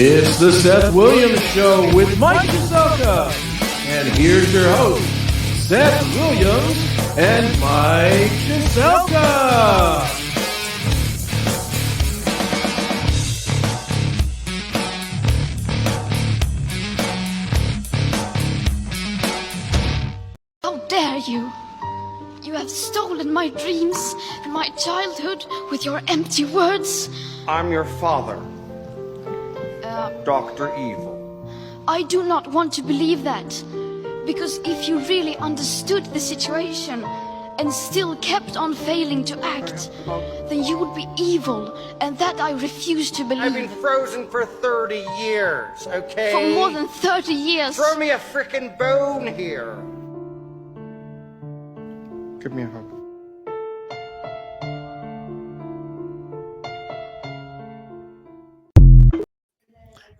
It's the Seth Williams Show with Mike Kasoka. And here's your host, Seth Williams and Mike Kasoka. How dare you! You have stolen my dreams and my childhood with your empty words. I'm your father, Dr. Evil. I do not want to believe that. Because if you really understood the situation and still kept on failing to act, then you would be evil, and that I refuse to believe. I've been frozen for 30 years, okay? For more than 30 years. Throw me a frickin' bone here. Give me a hug.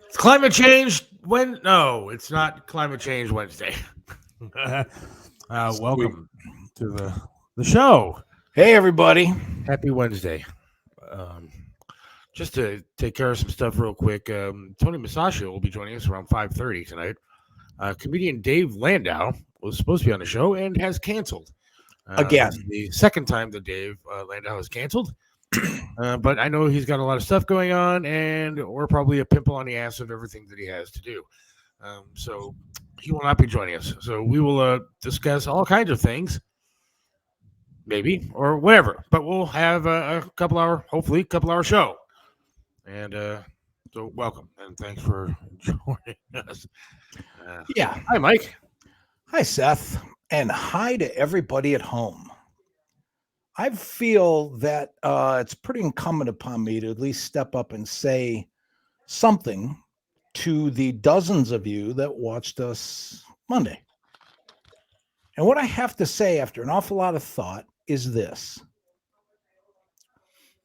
It's climate change no, it's not climate change Wednesday. Welcome to the show. Hey, everybody. Happy Wednesday. Just to take care of some stuff real quick, Tony Masaccio will be joining us around 5:30 tonight. Comedian Dave Landau was supposed to be on the show and has canceled. Again. The second time that Dave Landau has canceled. But I know he's got a lot of stuff going on, and we're probably a pimple on the ass of everything that he has to do. So he will not be joining us. So we will discuss all kinds of things, maybe, or whatever. But we'll have hopefully a couple hour show. And so welcome, and thanks for joining us. Yeah. Hi, Mike. Hi, Seth. And hi to everybody at home. I feel that it's pretty incumbent upon me to at least step up and say something to the dozens of you that watched us Monday. And what I have to say after an awful lot of thought is this.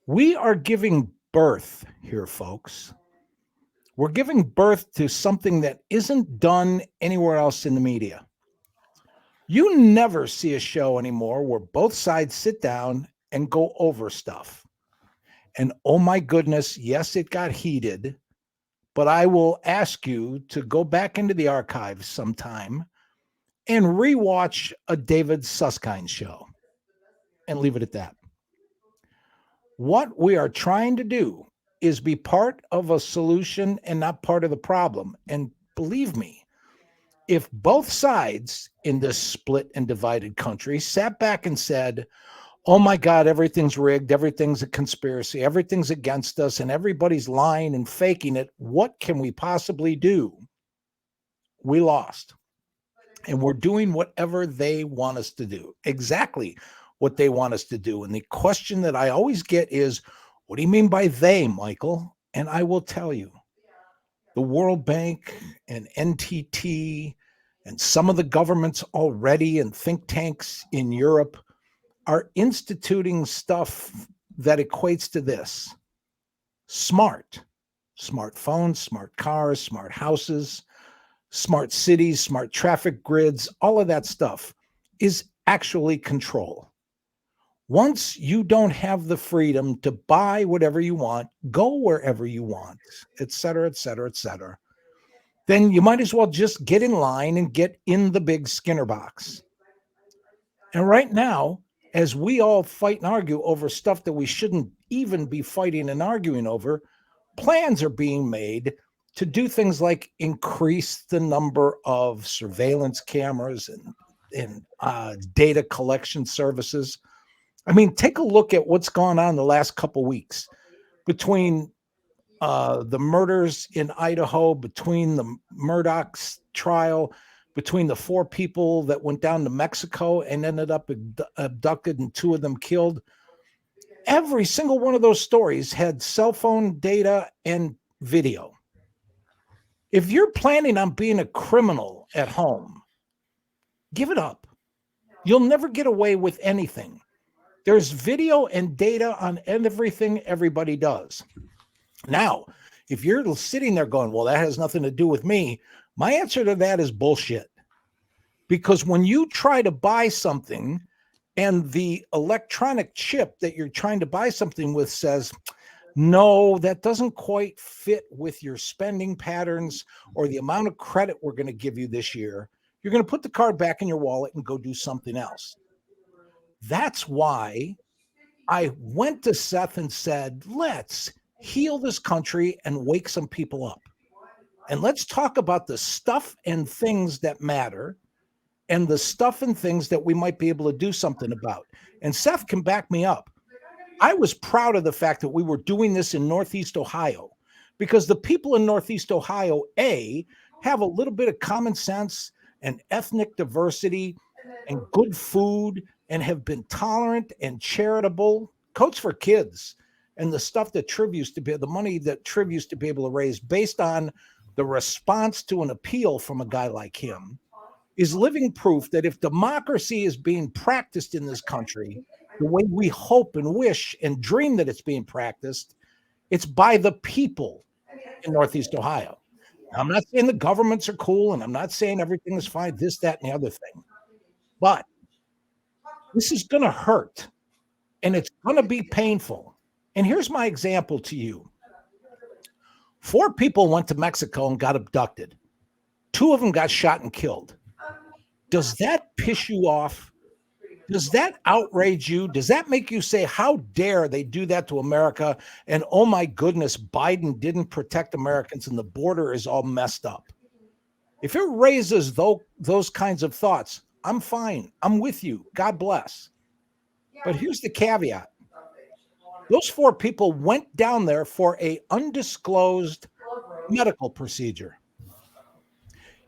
We are giving birth here, folks. We're giving birth to something that isn't done anywhere else in the media. You never see a show anymore where both sides sit down and go over stuff. And oh my goodness, yes, it got heated, but I will ask you to go back into the archives sometime and rewatch a David Susskind show and leave it at that. What we are trying to do is be part of a solution and not part of the problem. And believe me, if both sides in this split and divided country sat back and said, oh my God, everything's rigged, everything's a conspiracy, everything's against us, and everybody's lying and faking it, what can we possibly do? We lost. And we're doing whatever they want us to do, exactly what they want us to do. And the question that I always get is, what do you mean by they, Michael? And I will tell you. The World Bank and NTT and some of the governments already and think tanks in Europe are instituting stuff that equates to this. Smartphones, smart cars, smart houses, smart cities, smart traffic grids, all of that stuff is actually control. Once you don't have the freedom to buy whatever you want, go wherever you want, et cetera, then you might as well just get in line and get in the big Skinner box. And right now, as we all fight and argue over stuff that we shouldn't even be fighting and arguing over, plans are being made to do things like increase the number of surveillance cameras and data collection services. I mean, take a look at what's gone on the last couple of weeks between the murders in Idaho, between the Murdoch's trial, between the 4 people that went down to Mexico and ended up abducted and 2 of them killed. Every single one of those stories had cell phone data and video. If you're planning on being a criminal at home, give it up. You'll never get away with anything. There's video and data on everything everybody does. Now, if you're sitting there going, well, that has nothing to do with me, my answer to that is bullshit. Because when you try to buy something and the electronic chip that you're trying to buy something with says, No, that doesn't quite fit with your spending patterns or the amount of credit we're going to give you this year. You're going to put the card back in your wallet and go do something else. That's why I went to Seth and said, let's heal this country and wake some people up. And let's talk about the stuff and things that matter and the stuff and things that we might be able to do something about. And Seth can back me up. I was proud of the fact that we were doing this in Northeast Ohio because the people in Northeast Ohio, A, have a little bit of common sense and ethnic diversity and good food and have been tolerant and charitable. Coats for Kids and the stuff that Triv used to be, the money that Triv used to be able to raise based on the response to an appeal from a guy like him is living proof that if democracy is being practiced in this country the way we hope and wish and dream that it's being practiced, it's by the people in Northeast Ohio. I'm not saying the governments are cool, and I'm not saying everything is fine, this, that, and the other thing. But this is going to hurt, and it's going to be painful. And here's my example to you. 4 people went to Mexico and got abducted. 2 of them got shot and killed. Does that piss you off? Does that outrage you? Does that make you say, how dare they do that to America? And oh my goodness, Biden didn't protect Americans and the border is all messed up. If it raises those kinds of thoughts, I'm fine. I'm with you. God bless. But here's the caveat. Those 4 people went down there for an undisclosed medical procedure.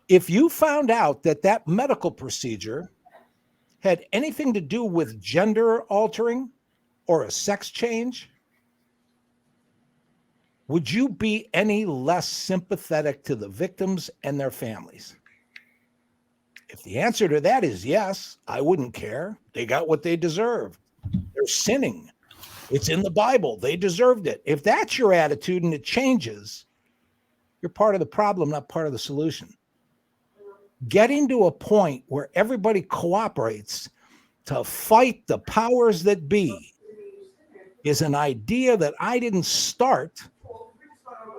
If you found out that that medical procedure had anything to do with gender altering or a sex change, would you be any less sympathetic to the victims and their families? If the answer to that is yes, I wouldn't care. They got what they deserved. They're sinning. It's in the Bible. They deserved it. If that's your attitude and it changes, you're part of the problem, not part of the solution. Getting to a point where everybody cooperates to fight the powers that be is an idea that I didn't start,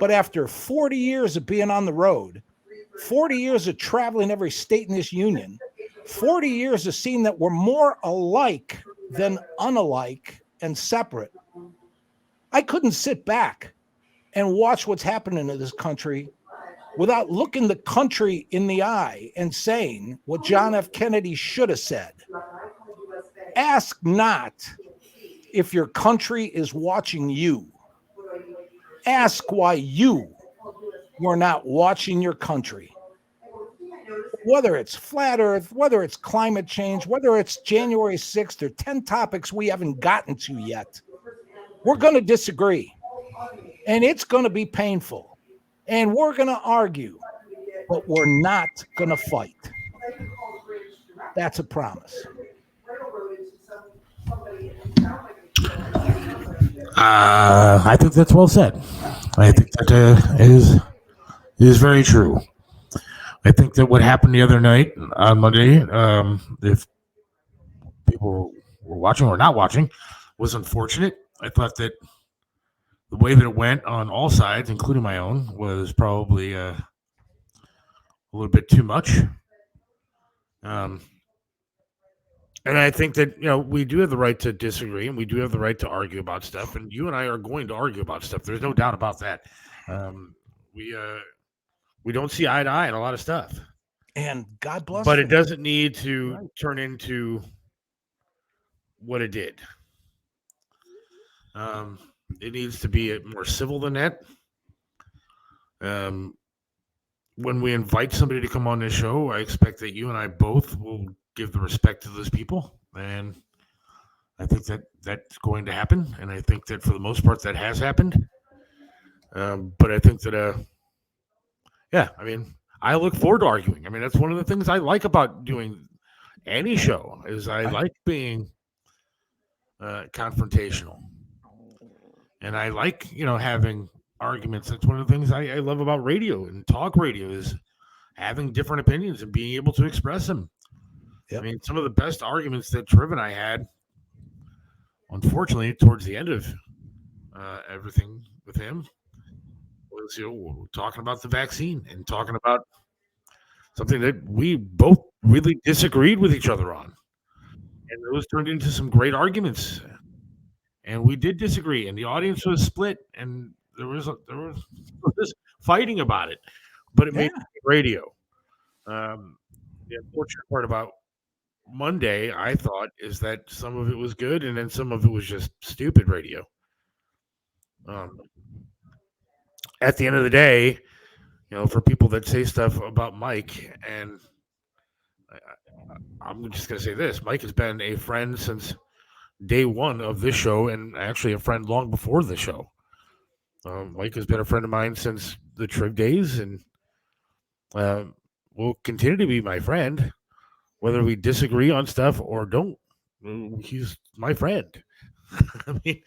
but after 40 years of being on the road, 40 years of traveling every state in this union, 40 years of seeing that we're more alike than unalike and separate, I couldn't sit back and watch what's happening in this country without looking the country in the eye and saying what John F. Kennedy should have said. Ask not if your country is watching you. Ask why you were not watching your country. Whether it's flat earth, whether it's climate change, whether it's January 6th or 10 topics we haven't gotten to yet, we're going to disagree. And it's going to be painful. And we're going to argue, but we're not going to fight. That's a promise. I think that's well said. I think that is very true. I think that what happened the other night on Monday, if people were watching or not watching, was unfortunate. I thought that the way that it went on all sides, including my own, was probably a little bit too much. And I think that, we do have the right to disagree and we do have the right to argue about stuff. And you and I are going to argue about stuff. There's no doubt about that. We don't see eye to eye on a lot of stuff. And God bless. But it doesn't need to turn into what it did. It needs to be more civil than that. When we invite somebody to come on this show, I expect that you and I both will give the respect to those people. And I think that that's going to happen. And I think that for the most part, that has happened. But I think that, I look forward to arguing. I mean, that's one of the things I like about doing any show is I like being confrontational. And I like, having arguments. That's one of the things I love about radio and talk radio is having different opinions and being able to express them. Yep. I mean, some of the best arguments that Triv and I had, unfortunately, towards the end of everything with him was, talking about the vaccine and talking about something that we both really disagreed with each other on. And those turned into some great arguments. And we did disagree, and the audience was split, and there was this fighting about it, but it made radio. Um, the unfortunate part about Monday, I thought, is that some of it was good, and then some of it was just stupid radio. Um, at the end of the day, for people that say stuff about Mike, and I'm just going to say this: Mike has been a friend since day one of this show, and actually a friend long before the show. Mike has been a friend of mine since the Triv days, and will continue to be my friend, whether we disagree on stuff or don't. He's my friend. I mean,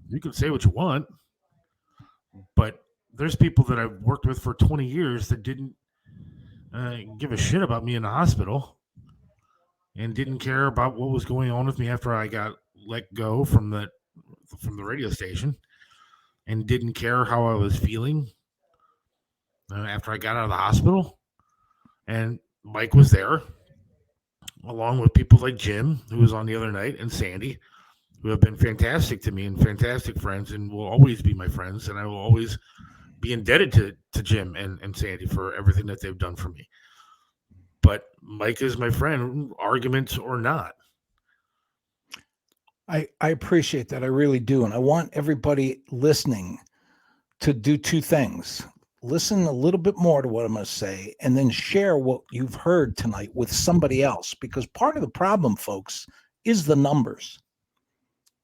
you can say what you want, but there's people that I've worked with for 20 years that didn't give a shit about me in the hospital and didn't care about what was going on with me after I got let go from the radio station, and didn't care how I was feeling after I got out of the hospital. And Mike was there, along with people like Jim, who was on the other night, and Sandy, who have been fantastic to me and fantastic friends, and will always be my friends. And I will always be indebted to Jim and Sandy for everything that they've done for me. But Mike is my friend, argument or not. I appreciate that. I really do. And I want everybody listening to do two things. Listen a little bit more to what I'm going to say, and then share what you've heard tonight with somebody else. Because part of the problem, folks, is the numbers.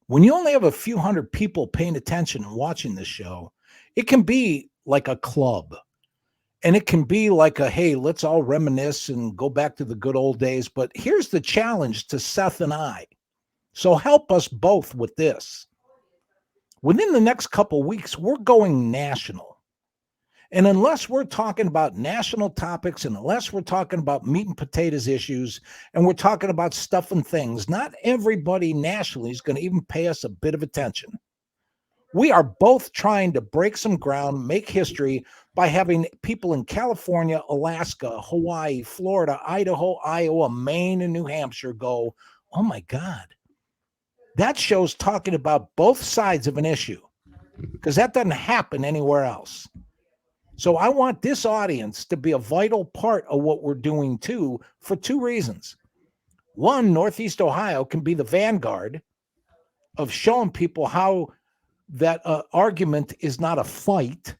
When you only have a few hundred people paying attention and watching this show, it can be like a club. And it can be like a, hey, let's all reminisce and go back to the good old days. But here's the challenge to Seth and I. So help us both with this. Within the next couple of weeks, we're going national. And unless we're talking about national topics, and unless we're talking about meat and potatoes issues, and we're talking about stuff and things, not everybody nationally is going to even pay us a bit of attention. We are both trying to break some ground, make history by having people in California, Alaska, Hawaii, Florida, Idaho, Iowa, Maine, and New Hampshire go, oh my God. That show's talking about both sides of an issue, because that doesn't happen anywhere else. So I want this audience to be a vital part of what we're doing too, for two reasons. One, Northeast Ohio can be the vanguard of showing people how that argument is not a fight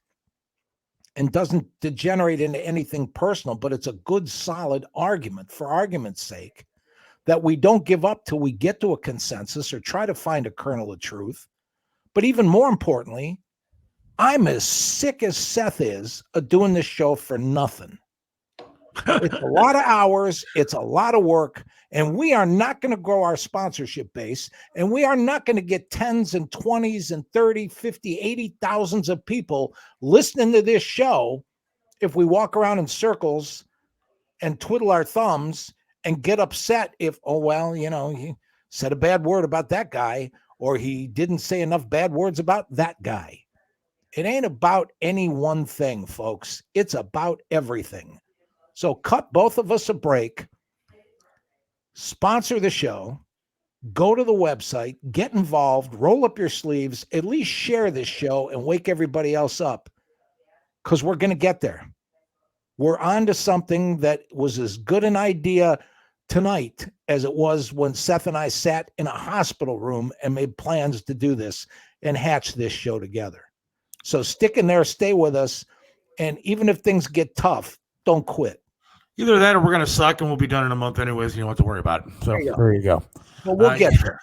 and doesn't degenerate into anything personal, but it's a good, solid argument for argument's sake, that we don't give up till we get to a consensus or try to find a kernel of truth. But even more importantly, I'm as sick as Seth is of doing this show for nothing. It's a lot of hours. It's a lot of work. And we are not going to grow our sponsorship base. And we are not going to get 10s and 20s and 30, 50, 80,000s of people listening to this show if we walk around in circles and twiddle our thumbs and get upset if, oh, well, he said a bad word about that guy, or he didn't say enough bad words about that guy. It ain't about any one thing, folks. It's about everything. So cut both of us a break, sponsor the show, go to the website, get involved, roll up your sleeves, at least share this show and wake everybody else up, because we're going to get there. We're on to something that was as good an idea tonight as it was when Seth and I sat in a hospital room and made plans to do this and hatch this show together. So stick in there, stay with us, and even if things get tough, don't quit. Either that or we're going to suck and we'll be done in a month anyways. You don't have to worry about it. So there you go. Well, we'll get there.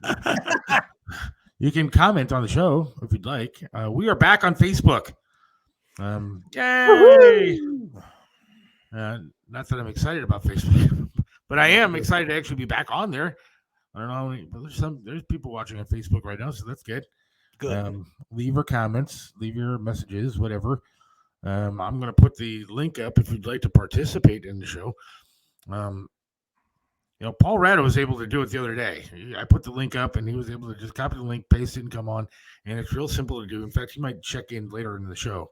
You can comment on the show if you'd like. We are back on Facebook. Yay! Not that I'm excited about Facebook, but I am excited to actually be back on there. I don't know how many, but there's people watching on Facebook right now, so that's good. Good. Leave your comments, leave your messages, whatever. I'm going to put the link up if you'd like to participate in the show. Paul Rado was able to do it the other day. I put the link up, and he was able to just copy the link, paste it, and come on. And it's real simple to do. In fact, he might check in later in the show.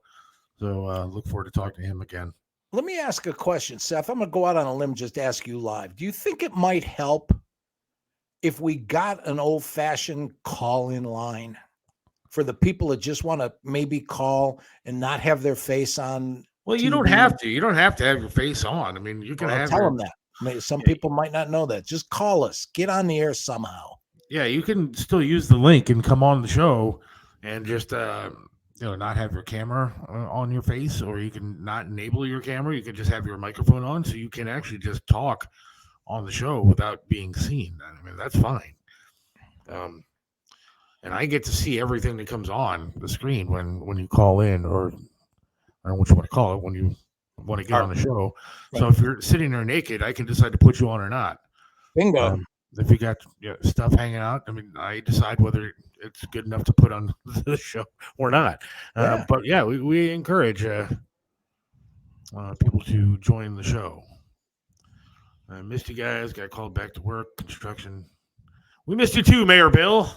So look forward to talking to him again. Let me ask a question, Seth. I'm going to go out on a limb, just ask you live. Do you think it might help if we got an old-fashioned call-in line for the people that just want to maybe call and not have their face on? Well, you don't have to. You don't have to have your face on. I mean, you can tell them that. Some people might not know that. Just call us. Get on the air somehow. Yeah, you can still use the link and come on the show and just not have your camera on your face, or you can not enable your camera. You can just have your microphone on, so you can actually just talk on the show without being seen. I mean, that's fine. And I get to see everything that comes on the screen when you call in, or I don't know what you want to call it, when you want to get on the show. Right. So if you're sitting there naked, I can decide to put you on or not. Bingo. If you got stuff hanging out, I mean, I decide whether it's good enough to put on the show or not. But yeah, we encourage people to join the show. I missed you guys. Got called back to work. Construction. We missed you too, Mayor Bill.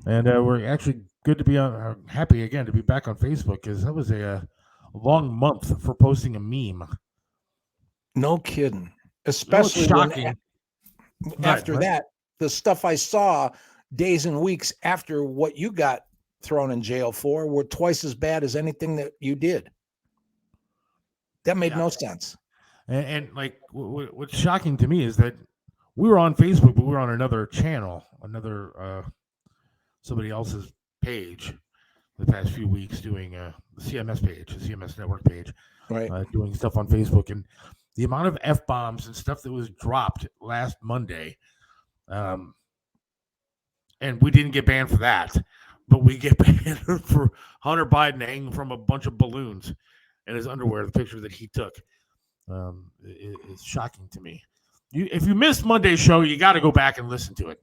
And we're actually good to be on. Happy again to be back on Facebook, because that was a long month for posting a meme. No kidding. Especially shocking. After that, the stuff I saw days and weeks after what you got thrown in jail for were twice as bad as anything that you did. That made no sense. And like, what's shocking to me is that we were on Facebook, but we were on another channel, somebody else's page the past few weeks, doing the CMS page, the CMS network page, right? Doing stuff on Facebook, and the amount of F-bombs and stuff that was dropped last Monday, and we didn't get banned for that, but we get banned for Hunter Biden hanging from a bunch of balloons in his underwear, the picture that he took. It's shocking to me. If you missed Monday's show, you got to go back and listen to it.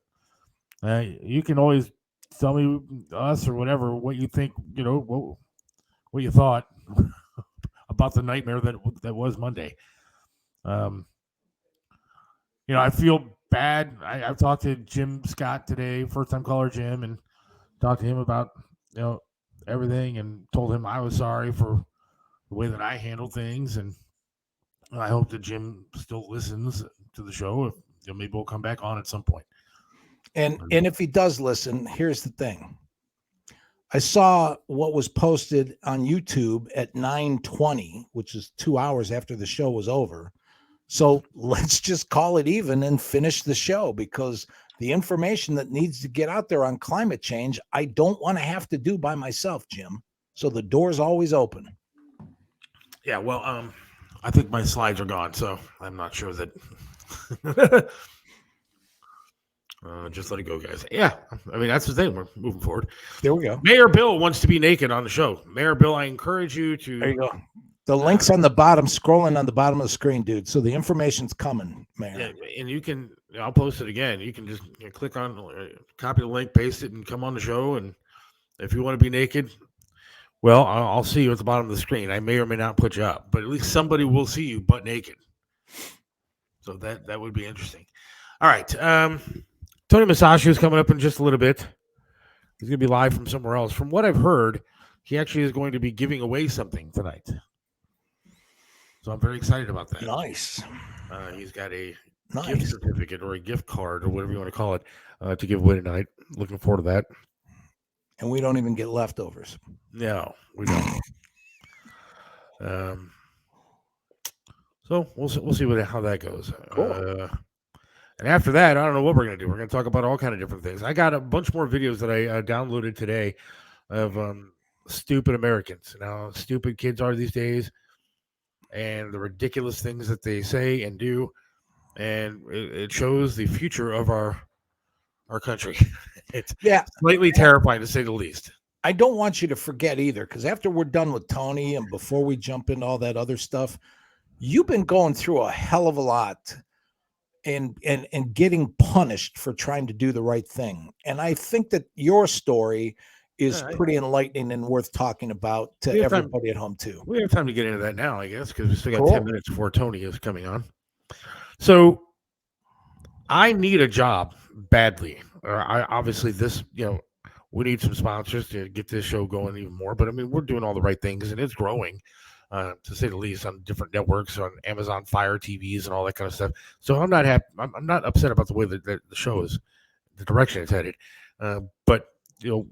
You can always tell me, us or whatever, what you think, what you thought about the nightmare that was Monday. I feel bad. I've talked to Jim Scott today, first time caller Jim, and talked to him about everything, and told him I was sorry for the way that I handled things, and I hope that Jim still listens to the show. If maybe we'll come back on at some point. And if he does listen, here's the thing. I saw what was posted on YouTube at 9:20, which is 2 hours after the show was over. So let's just call it even and finish the show, because the information that needs to get out there on climate change, I don't want to have to do by myself, Jim. So the door's always open. Yeah, well, I think my slides are gone, so I'm not sure that. Just let it go, guys. Yeah, I mean, that's the thing. We're moving forward. There we go. Mayor Bill wants to be naked on the show. Mayor Bill, I encourage you to. There you go. The link's on the bottom, scrolling on the bottom of the screen, dude. So the information's coming, Mayor. Yeah, and you can, I'll post it again. You can just click on, copy the link, paste it, and come on the show. And if you want to be naked, well, I'll see you at the bottom of the screen. I may or may not put you up, but at least somebody will see you butt naked. So that would be interesting. All right. Tony Masaccio is coming up in just a little bit. He's going to be live from somewhere else. From what I've heard, he actually is going to be giving away something tonight. So I'm very excited about that. Nice. He's got a gift certificate or a gift card or whatever you want to call it to give away tonight. Looking forward to that. And we don't even get leftovers. No, we don't. So we'll see how that goes. Cool. And after that, I don't know what we're going to do. We're going to talk about all kind of different things. I got a bunch more videos that I downloaded today of stupid Americans. Now, stupid kids are these days, and the ridiculous things that they say and do, and it shows the future of our country. It's slightly terrifying, to say the least. I don't want you to forget either, because after we're done with Tony and before we jump into all that other stuff, you've been going through a hell of a lot and getting punished for trying to do the right thing. And I think that your story is pretty enlightening and worth talking about to everybody at home too. We have time to get into that now, I guess, because we still got 10 minutes before Tony is coming on. So I need a job badly. Obviously this, we need some sponsors to get this show going even more. But I mean, we're doing all the right things, and it's growing, to say the least, on different networks, on Amazon Fire TVs, and all that kind of stuff. So I'm not happy. I'm not upset about the way that the show is, the direction it's headed. But I'm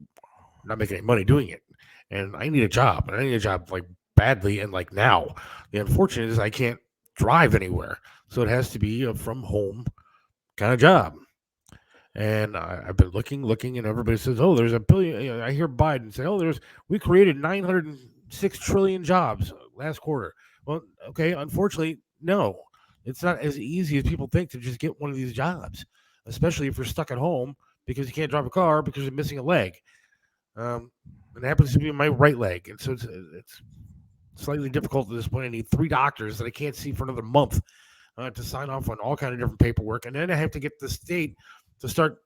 not making any money doing it, and I need a job, and I need a job like badly, and like now. The unfortunate is I can't drive anywhere, so it has to be a from home kind of job. And I've been looking, and everybody says, "Oh, there's a billion." I hear Biden say, "Oh, we created 906 trillion jobs last quarter." Well, okay, unfortunately, no, it's not as easy as people think to just get one of these jobs, especially if you're stuck at home because you can't drive a car because you're missing a leg. It happens to be my right leg, and so it's slightly difficult at this point. I need 3 doctors that I can't see for another month, to sign off on all kind of different paperwork, and then I have to get the state to start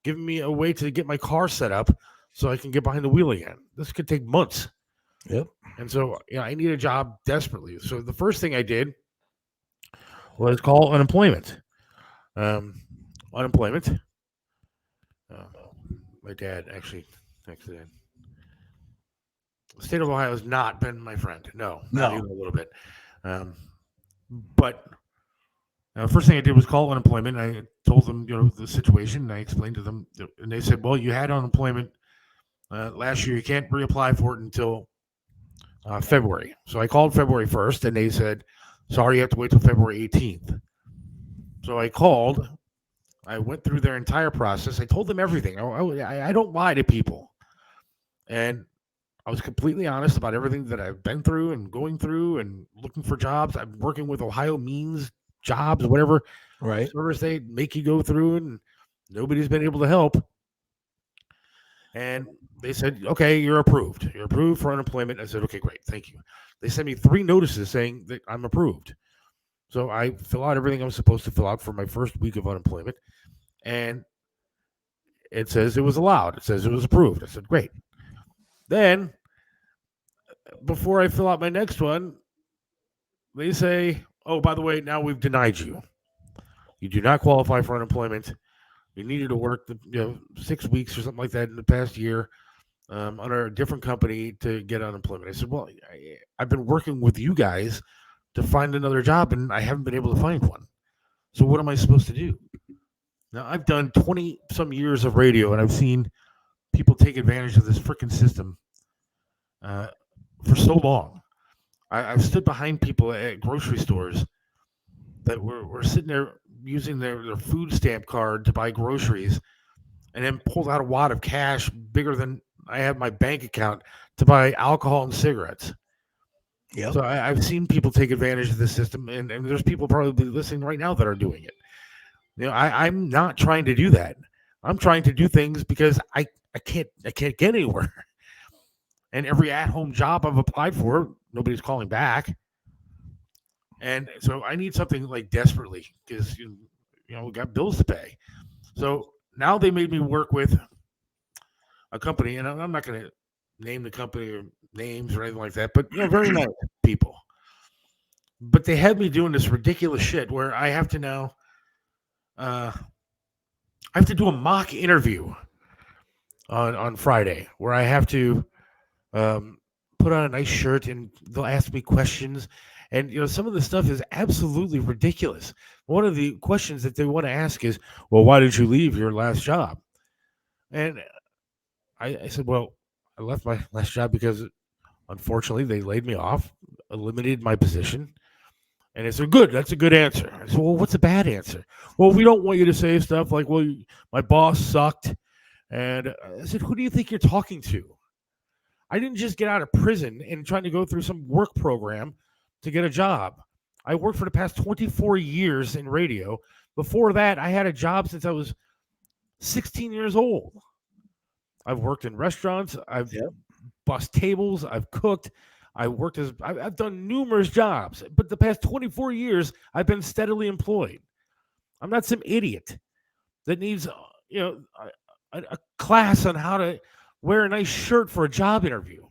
giving me a way to get my car set up so I can get behind the wheel again. This could take months. Yep. And so, I need a job desperately. So the first thing I did was call unemployment. Unemployment. My dad actually texted in. The state of Ohio has not been my friend. No, not even a little bit. But first thing I did was call unemployment. I told them, the situation, and I explained to them, and they said, "Well, you had unemployment last year. You can't reapply for it until February." So I called February 1st, and they said, "Sorry, you have to wait till February 18th." So I called. I went through their entire process. I told them everything. I don't lie to people, and I was completely honest about everything that I've been through and going through and looking for jobs. I'm working with Ohio Means Jobs, whatever service they make you go through, and nobody's been able to help. And they said, "Okay, you're approved. You're approved for unemployment." I said, "Okay, great. Thank you." They sent me 3 notices saying that I'm approved. So I fill out everything I'm supposed to fill out for my first week of unemployment. And it says it was allowed. It says it was approved. I said, "Great." Then, before I fill out my next one, they say, "Oh, by the way, now we've denied you. You do not qualify for unemployment. You needed to work 6 weeks or something like that in the past year, under a different company to get unemployment." I said, "Well, I've been working with you guys to find another job, and I haven't been able to find one. So what am I supposed to do?" Now, I've done 20 some years of radio, and I've seen people take advantage of this freaking system for so long. I've stood behind people at grocery stores that were sitting there using their food stamp card to buy groceries, and then pulled out a wad of cash bigger than I have my bank account to buy alcohol and cigarettes. Yep. So I've seen people take advantage of this system, and there's people probably listening right now that are doing it. I'm not trying to do that. I'm trying to do things because I can't get anywhere. And every at-home job I've applied for, nobody's calling back. And so I need something like desperately, because we got bills to pay. So now they made me work with a company, and I'm not going to name the company or names or anything like that, but very nice people. But they had me doing this ridiculous shit where I have to now, I have to do a mock interview on Friday, where I have to put on a nice shirt, and they'll ask me questions. And some of the stuff is absolutely ridiculous. One of the questions that they want to ask is, "Well, why did you leave your last job?" And I said, "Well, I left my last job because, unfortunately, they laid me off, eliminated my position." And they said, "Good, that's a good answer." I said, "Well, what's a bad answer?" "Well, we don't want you to say stuff like, well, my boss sucked." And I said, "Who do you think you're talking to? I didn't just get out of prison and trying to go through some work program to get a job. I worked for the past 24 years in radio. Before that, I had a job since I was 16 years old. I've worked in restaurants. I've bussed tables. I've cooked. I've done numerous jobs. But the past 24 years, I've been steadily employed. I'm not some idiot that needs, a class on how to wear a nice shirt for a job interview.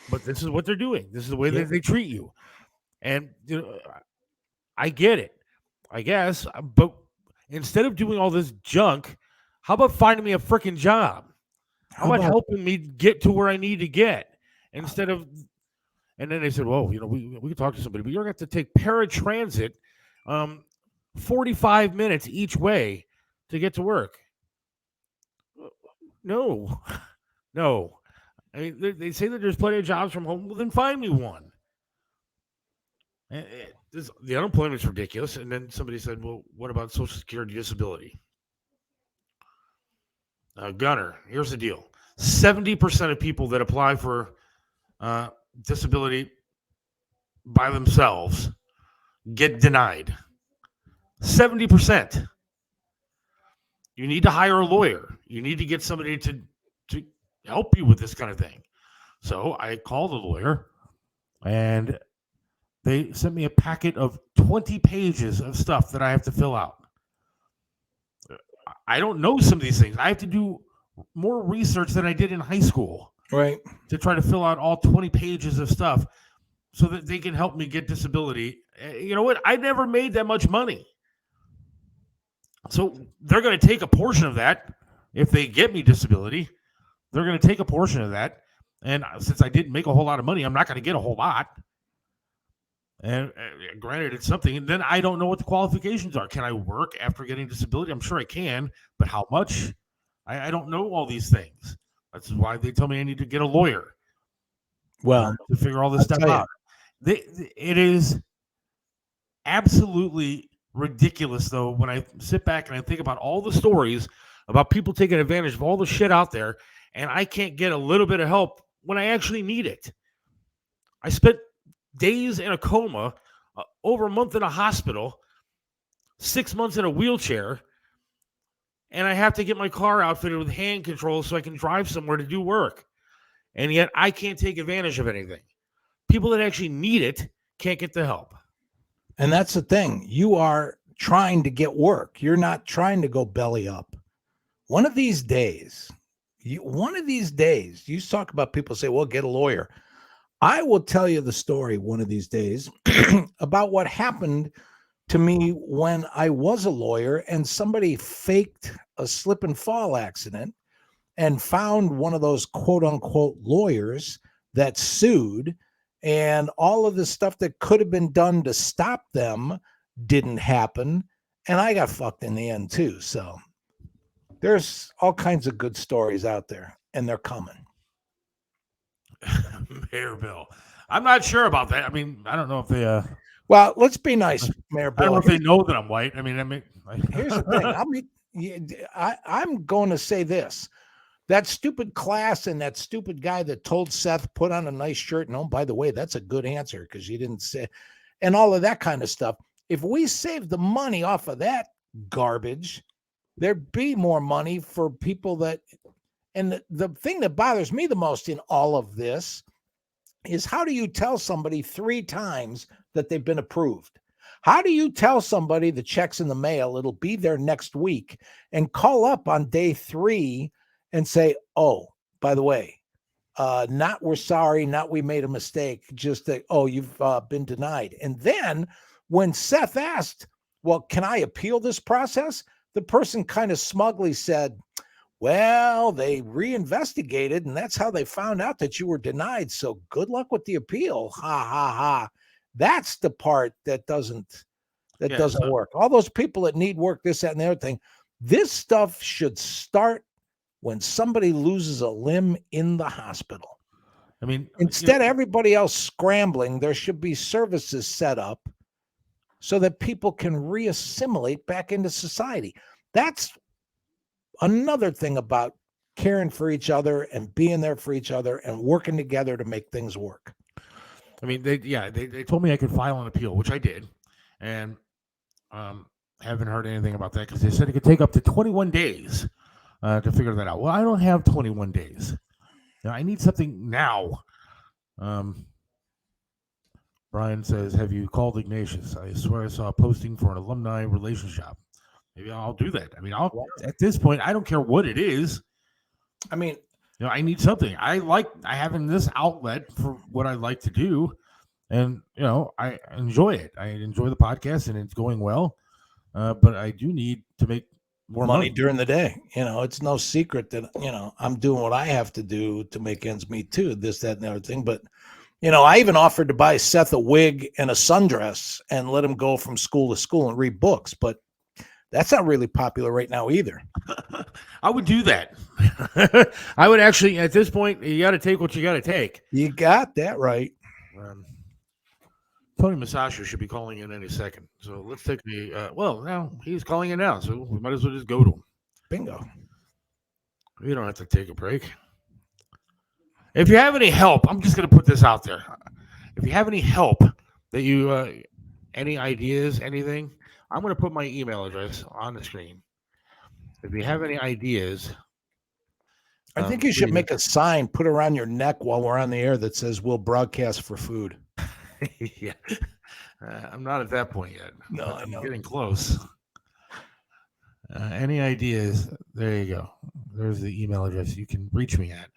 But this is what they're doing. This is the way that they treat you. And I get it. I guess. But instead of doing all this junk, how about finding me a freaking job? How about helping me get to where I need to get instead of? And then they said, well, we can talk to somebody, but you're going to have to take paratransit 45 minutes each way to get to work. No, no. I mean, they say that there's plenty of jobs from home. Well, then find me one. The unemployment's ridiculous. And then somebody said, well, what about Social Security disability? Gunner, here's the deal. 70% of people that apply for disability by themselves get denied. 70%. You need to hire a lawyer. You need to get somebody to help you with this kind of thing. So I called a lawyer, and they sent me a packet of 20 pages of stuff that I have to fill out. I don't know some of these things. I have to do more research than I did in high school. Right. To try to fill out all 20 pages of stuff so that they can help me get disability. You know what? I never made that much money. So they're going to take a portion of that. If they get me disability, they're going to take a portion of that. And since I didn't make a whole lot of money, I'm not going to get a whole lot. And granted, it's something. And then I don't know what the qualifications are. Can I work after getting disability? I'm sure I can, but how much? I don't know all these things. That's why they tell me I need to get a lawyer. Well, to figure all this stuff out. It is absolutely ridiculous, though, when I sit back and I think about all the stories about people taking advantage of all the shit out there, and I can't get a little bit of help when I actually need it. I spent days in a coma, over a month in a hospital, 6 months in a wheelchair, and I have to get my car outfitted with hand controls so I can drive somewhere to do work. And yet I can't take advantage of anything. People that actually need it can't get the help. And that's the thing. You are trying to get work. You're not trying to go belly up. One of these days, you talk about people say, well, get a lawyer. I will tell you the story one of these days about what happened to me when I was a lawyer and somebody faked a slip and fall accident and found one of those quote unquote lawyers that sued, and all of the stuff that could have been done to stop them didn't happen. And I got fucked in the end too. So there's all kinds of good stories out there, and they're coming. Mayor Bill. I'm not sure about that. I mean, I don't know if they well, let's be nice, Mayor Bill. I don't know if they know that I'm white. Here's the thing. I'm going to say this. That stupid class and that stupid guy that told Seth, put on a nice shirt. And oh, by the way, that's a good answer because you didn't say, and all of that kind of stuff. If we save the money off of that garbage, there'd be more money for people that, and the thing that bothers me the most in all of this is, how do you tell somebody 3 times that they've been approved? How do you tell somebody the check's in the mail, it'll be there next week, and call up on day 3 and say, oh, by the way, not we're sorry, not we made a mistake, just that, oh, you've been denied. And then when Seth asked, well, can I appeal this process? The person kind of smugly said, well, they reinvestigated, and that's how they found out that you were denied. So good luck with the appeal. Ha, ha, ha. That's the part that doesn't work. All those people that need work, this, that, and the other thing. This stuff should start when somebody loses a limb in the hospital. I mean, instead of everybody else scrambling, there should be services set up so that people can reassimilate back into society. That's another thing about caring for each other and being there for each other and working together to make things work. I mean, they told me I could file an appeal, which I did, and haven't heard anything about that because they said it could take up to 21 days to figure that out. Well, I don't have 21 days. I need something now. Brian says, have you called Ignatius? I swear I saw a posting for an alumni relations job. Maybe I'll do that. I mean, at this point, I don't care what it is. I mean, I need something. I like having this outlet for what I like to do. And, I enjoy it. I enjoy the podcast and it's going well. but I do need to make more money money. during the day. It's no secret that, I'm doing what I have to do to make ends meet too, this, that, and the other thing. But, I even offered to buy Seth a wig and a sundress and let him go from school to school and read books. But that's not really popular right now either. I would do that. I would actually, at this point, you got to take what you got to take. You got that right. Tony Masaccio should be calling in any second. So let's take now he's calling in now. So we might as well just go to him. Bingo. We don't have to take a break. If you have any help, I'm just going to put this out there. If you have any help that you, any ideas, anything, I'm going to put my email address on the screen. If you have any ideas, I think you should make a sign, put around your neck while we're on the air that says, "We'll broadcast for food." Yeah, I'm not at that point yet. No, I'm I know. getting close. Any ideas? There you go. There's the email address you can reach me at.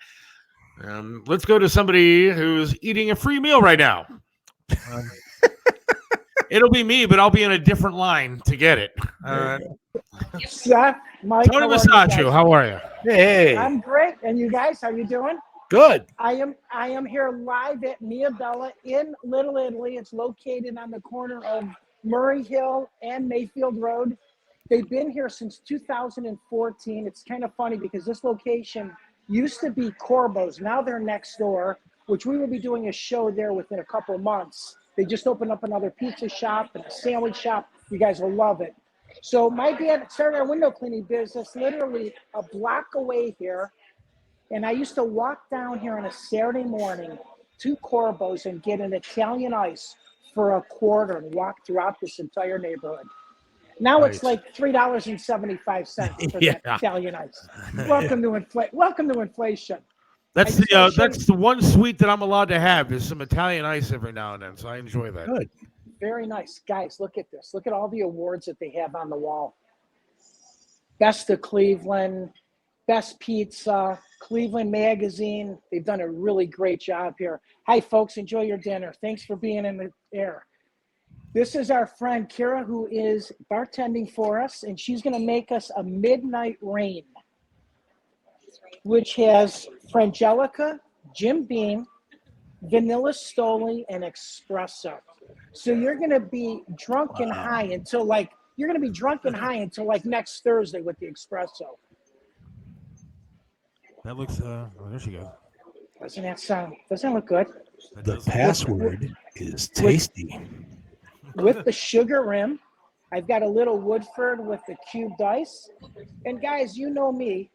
Let's go to somebody who's eating a free meal right now. It'll be me, but I'll be in a different line to get it. Seth, Mike, Tony Masaccio, how are you? Hey, I'm great. And you guys, how you doing? good. I am here live at Mia Bella in Little Italy. It's located on the corner of Murray Hill and Mayfield Road. They've been here since 2014. It's kind of funny because this location used to be Corbo's. Now they're next door, which we will be doing a show there within a couple of months. They just opened up another pizza shop and a sandwich shop. You guys will love it. So my dad started our window cleaning business literally a block away here. And I used to walk down here on a Saturday morning to Corbo's and get an Italian ice for a quarter and walk throughout this entire neighborhood. Now it's like $3.75 for that Italian ice. Welcome to inflation. That's the one sweet that I'm allowed to have is some Italian ice every now and then. So I enjoy that. Good. Very nice. Guys, look at this. Look at all the awards that they have on the wall. Best of Cleveland, Best Pizza, Cleveland Magazine. They've done a really great job here. Hi, folks. Enjoy your dinner. Thanks for being in the air. This is our friend Kira, who is bartending for us, and she's going to make us a Midnight Rain, which has Frangelica, Jim Beam, Vanilla Stoli, and Espresso. So you're going to be drunk and high until like next Thursday with the Espresso. That looks, there she goes. Doesn't look good? The password is tasty. With the sugar rim. I've got a little Woodford with the cubed ice. And guys, you know me.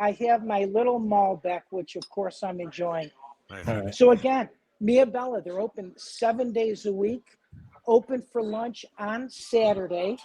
I have my little Malbec, which of course I'm enjoying. Right. So again, Mia Bella, they're open 7 days a week, open for lunch on Saturday,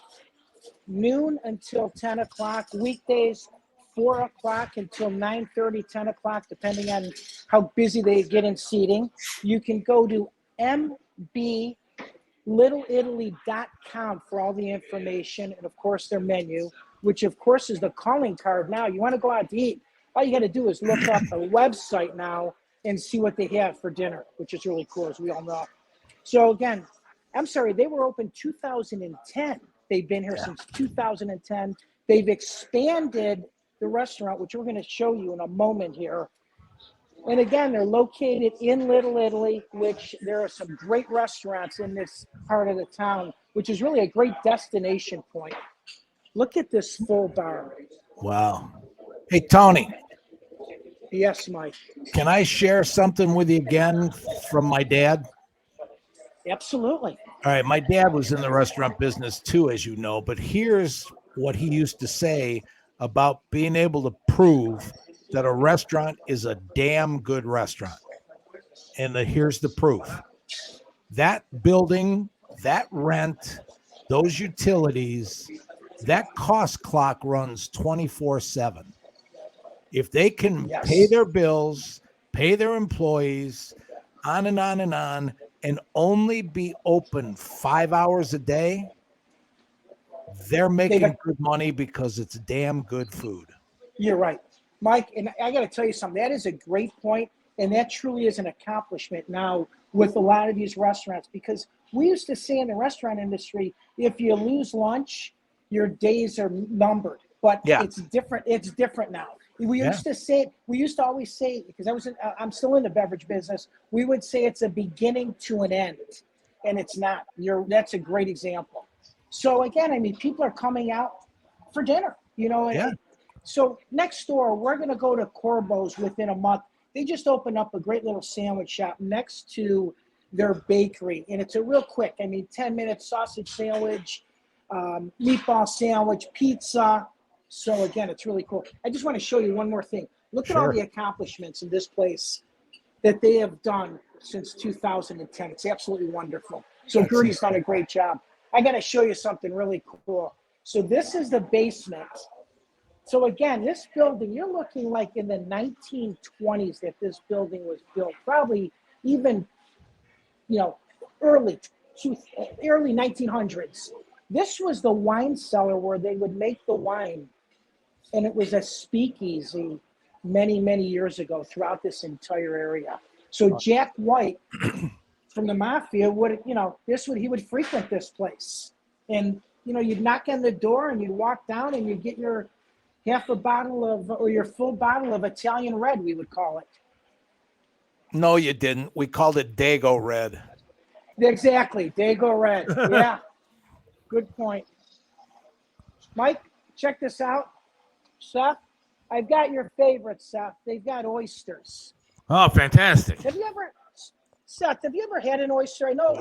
noon until 10 o'clock, weekdays 4 o'clock until 9:30, 10 o'clock, depending on how busy they get in seating. You can go to MBLittleItaly.com for all the information and, of course, their menu, which, of course, is the calling card now. You want to go out to eat, all you got to do is look up a website now and see what they have for dinner, which is really cool, as we all know. So, again, I'm sorry, they were open 2010. They've been here since 2010. They've expanded the restaurant, which we're going to show you in a moment here. And again, they're located in Little Italy, which there are some great restaurants in this part of the town, which is really a great destination point. Look at this full bar. Wow. Hey, Tony, Yes, Mike. can I share something with you again from my dad? Absolutely. All right. My dad was in the restaurant business too, as you know, but here's what he used to say about being able to prove that a restaurant is a damn good restaurant. And here's the proof. That building, that rent, those utilities, that cost clock runs 24/7. If they can pay their bills, pay their employees, on and on and on, and only be open 5 hours a day, they're making good money because it's damn good food. You're right, Mike. And I got to tell you something. That is a great point, and that truly is an accomplishment now with a lot of these restaurants, because we used to say in the restaurant industry, if you lose lunch, your days are numbered, but Yeah. it's different. It's different now. We used to always say, because I'm still in the beverage business, we would say it's a beginning to an end, and it's not. That's a great example. So again, I mean, people are coming out for dinner, Yeah. So next door, we're going to go to Corbo's within a month. They just opened up a great little sandwich shop next to their bakery, and it's a real quick, 10-minute sausage sandwich, meatball sandwich, pizza. So again, it's really cool. I just want to show you one more thing. Look at all Sure. the accomplishments in this place that they have done since 2010. It's absolutely wonderful. So Gertie's done a great job. I got to show you something really cool. So this is the basement. So again, this building, you're looking like in the 1920s that this building was built, probably even, early 1900s. This was the wine cellar where they would make the wine, and it was a speakeasy many, many years ago throughout this entire area. So Jack White from the Mafia he would frequent this place, and you'd knock on the door and you'd walk down and you'd get your half a bottle or your full bottle of Italian red, we would call it. No, you didn't. We called it Dago Red. Exactly, Dago Red. Yeah, good point. Mike, check this out. Seth, I've got your favorite, Seth. They've got oysters. Oh, fantastic. Seth, have you ever had an oyster? I know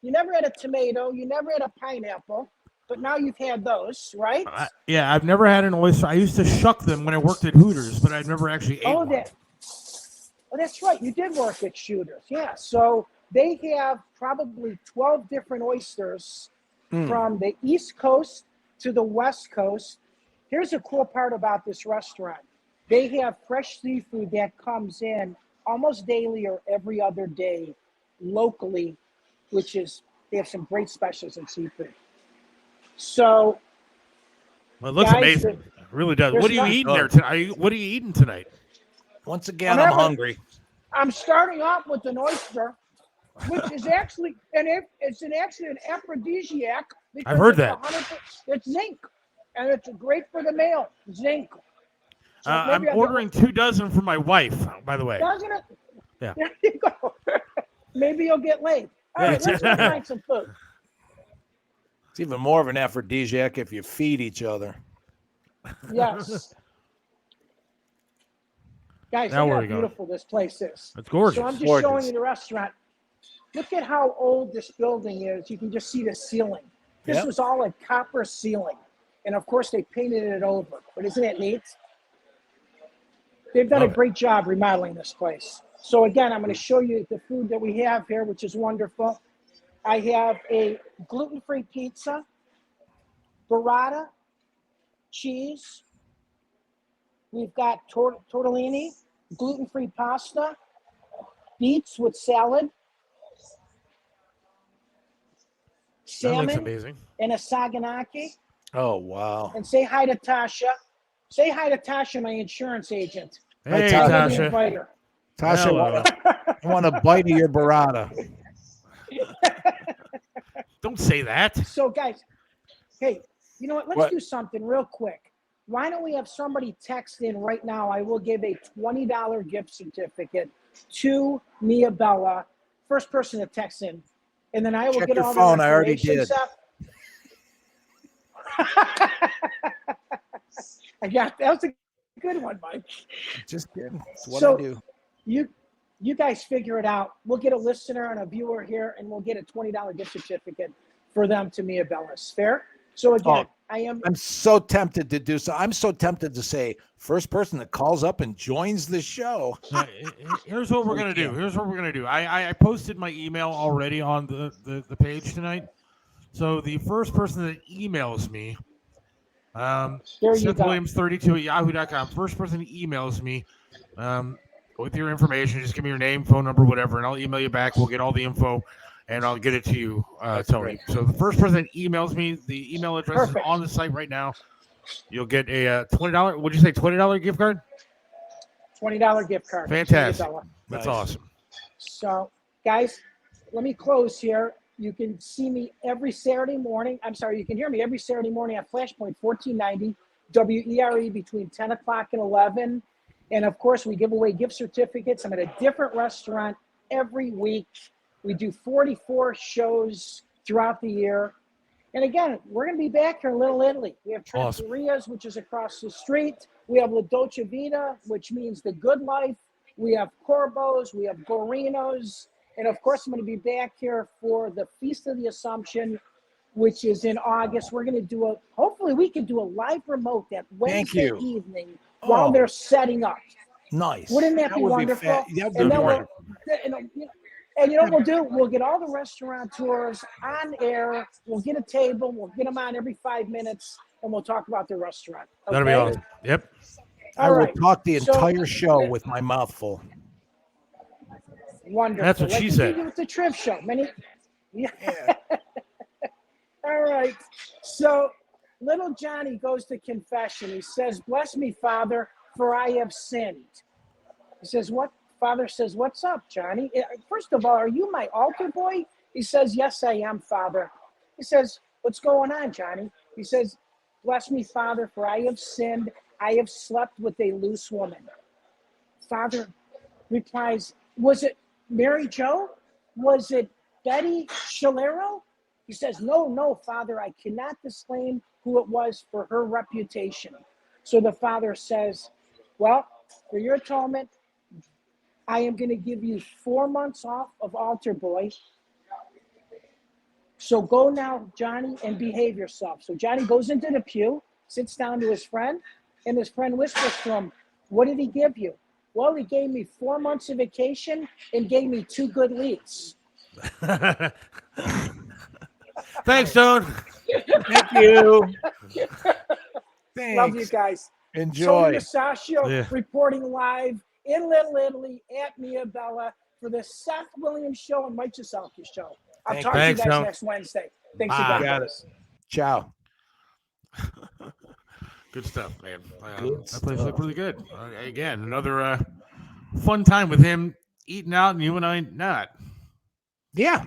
you never had a tomato, you never had a pineapple, but now you've had those, right? Yeah, I've never had an oyster. I used to shuck them when I worked at Hooters, but I've never actually ate one. That's right. You did work at Shooters. Yeah. So they have probably 12 different oysters from the East Coast to the West Coast. Here's a cool part about this restaurant. They have fresh seafood that comes in almost daily or every other day locally, they have some great specials in seafood. So, well, it looks amazing. It really does. What are you eating there tonight? What are you eating tonight? Once again, I'm hungry. I'm starting off with an oyster, which is actually it's an aphrodisiac. I've heard that. It's zinc, and it's great for the male. Zinc. So I'm ordering 2 dozen for my wife, by the way. Doesn't it? Yeah. There you go. Maybe you'll get laid. All right, let's go find some food. It's even more of an aphrodisiac if you feed each other. Yes. Guys, look how beautiful this place is. It's gorgeous. So I'm just showing you the restaurant. Look at how old this building is. You can just see the ceiling. This was all a copper ceiling. And of course, they painted it over. But isn't it neat? They've done a great job remodeling this place. So again, I'm going to show you the food that we have here, which is wonderful. I have a gluten-free pizza, burrata, cheese. We've got tortellini, gluten-free pasta, beets with salad, salmon, that looks amazing. and a saganaki. Oh, wow. And say hi to Tasha. Say hi to Tasha, my insurance agent. Hey, Tasha. Tasha, I want a bite of your burrata. Don't say that. So, guys, hey, you know what? Let's do something real quick. Why don't we have somebody text in right now? I will give a $20 gift certificate to Mia Bella. First person to text in. And then I will Check get your all phone. the I already information did. stuff. That was a good one, Mike. Just kidding. That's what I do. You guys figure it out. We'll get a listener and a viewer here, and we'll get a $20 gift certificate for them to Mia Bella's. Fair? So again, I'm so tempted to do so. I'm so tempted to say, first person that calls up and joins the show. Here's what we're gonna do. I posted my email already on the page tonight. So the first person that emails me, SethWilliams32@yahoo.com. First person that emails me, with your information, just give me your name, phone number, whatever, and I'll email you back. We'll get all the info, and I'll get it to you, Tony. So the first person that emails me, the email address is on the site right now. You'll get a $20. Would you say $20 gift card? $20 gift card. Fantastic. That's awesome. So, guys, let me close here. You can see me every Saturday morning. I'm sorry, you can hear me every Saturday morning at Flashpoint 1490 WERE between 10 o'clock and 11. And of course, we give away gift certificates. I'm at a different restaurant every week. We do 44 shows throughout the year. And again, we're going to be back here in Little Italy. We have Trentaria's, which is across the street. We have La Dolce Vita, which means the good life. We have Corbo's. We have Gorino's. And of course, I'm going to be back here for the Feast of the Assumption, which is in August. We're going to hopefully we can do a live remote that Wednesday evening while they're setting up. Nice. Wouldn't that be wonderful? And you know what we'll do? We'll get all the restaurateurs on air. We'll get a table. We'll get them on every 5 minutes, and we'll talk about their restaurant. Okay? That'll be awesome. Yep. I will talk the entire show with my mouth full. Wonderful. That's what she said. With the Triv show. Yeah. All right. So little Johnny goes to confession. He says, "Bless me, Father, for I have sinned." He says, "What?" Father says, "What's up, Johnny? First of all, are you my altar boy?" He says, "Yes, I am, Father." He says, "What's going on, Johnny?" He says, "Bless me, Father, for I have sinned. I have slept with a loose woman." Father replies, "Was it Mary Jo? Was it Betty Shalero?" He says, No, Father, I cannot disclaim who it was for her reputation." So the father says, "Well, for your atonement, I am going to give you 4 months off of altar boy. So go now, Johnny, and behave yourself." So Johnny goes into the pew, sits down to his friend, and his friend whispers to him, "What did he give you?" "Well, he gave me 4 months of vacation and gave me 2 good leads." Thanks, Stone. Thank you. Thanks. Love you guys. Enjoy. Tony Masaccio reporting live in Little Italy at Mia Bella for the Seth Williams Show and Mike Jaselki Show. I'll talk to you guys next Wednesday. Thanks again. Got it. Ciao. Good stuff, man. That place looked really good. Again, another fun time with him eating out and you and I not. Yeah.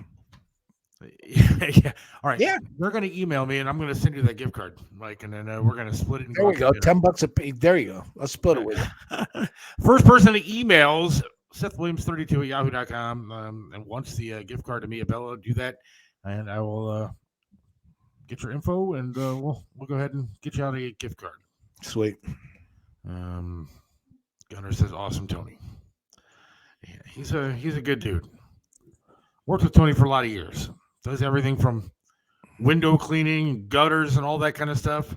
Yeah. All right. Yeah. They're going to email me and I'm going to send you that gift card, Mike, and then we're going to split it. There we go. $10 a piece. There you go. Let's split it with you. First person to emails SethWilliams32 at yahoo.com and wants the gift card to Mia Bella, do that, and I will get your info and we'll go ahead and get you out a gift card. Sweet. Gunnar says, "Awesome, Tony." Yeah, he's a good dude. Worked with Tony for a lot of years. Does everything from window cleaning, gutters, and all that kind of stuff.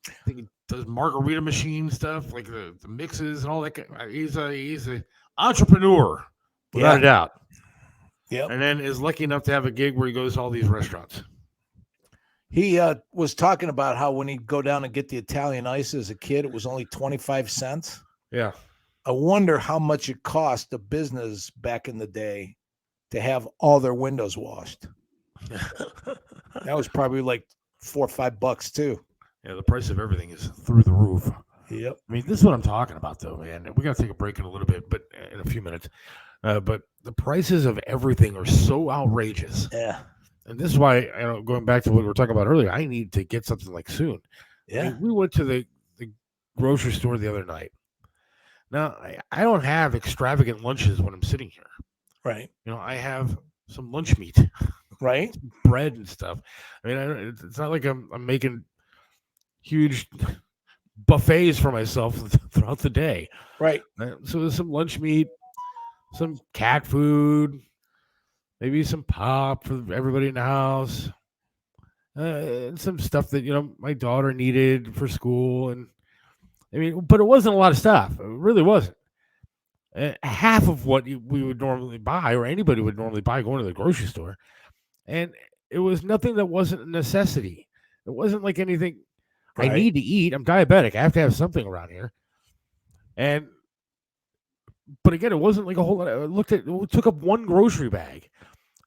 I think he does margarita machine stuff, like the mixes and all that. He's a entrepreneur, without a doubt. Yep. And then is lucky enough to have a gig where he goes to all these restaurants. He was talking about how when he'd go down and get the Italian ice as a kid, it was only 25 cents. Yeah. I wonder how much it cost a business back in the day to have all their windows washed. That was probably like $4 or $5 too. Yeah, the price of everything is through the roof. Yep. I mean, this is what I'm talking about, though, man. We got to take a break in a little bit, but in a few minutes. But the prices of everything are so outrageous. Yeah. And this is why, going back to what we were talking about earlier, I need to get something like soon. Yeah. I mean, we went to the grocery store the other night. Now, I don't have extravagant lunches when I'm sitting here. Right. I have some lunch meat. Right. Bread and stuff. I mean, it's not like I'm making huge buffets for myself throughout the day. Right. So there's some lunch meat, some cat food, maybe some pop for everybody in the house, and some stuff that, my daughter needed for school. And I mean, but it wasn't a lot of stuff. It really wasn't. Half of what we would normally buy, or anybody would normally buy going to the grocery store. And it was nothing that wasn't a necessity. It wasn't like anything I need to eat. I'm diabetic. I have to have something around here. But again, it wasn't like a whole lot. It took up one grocery bag,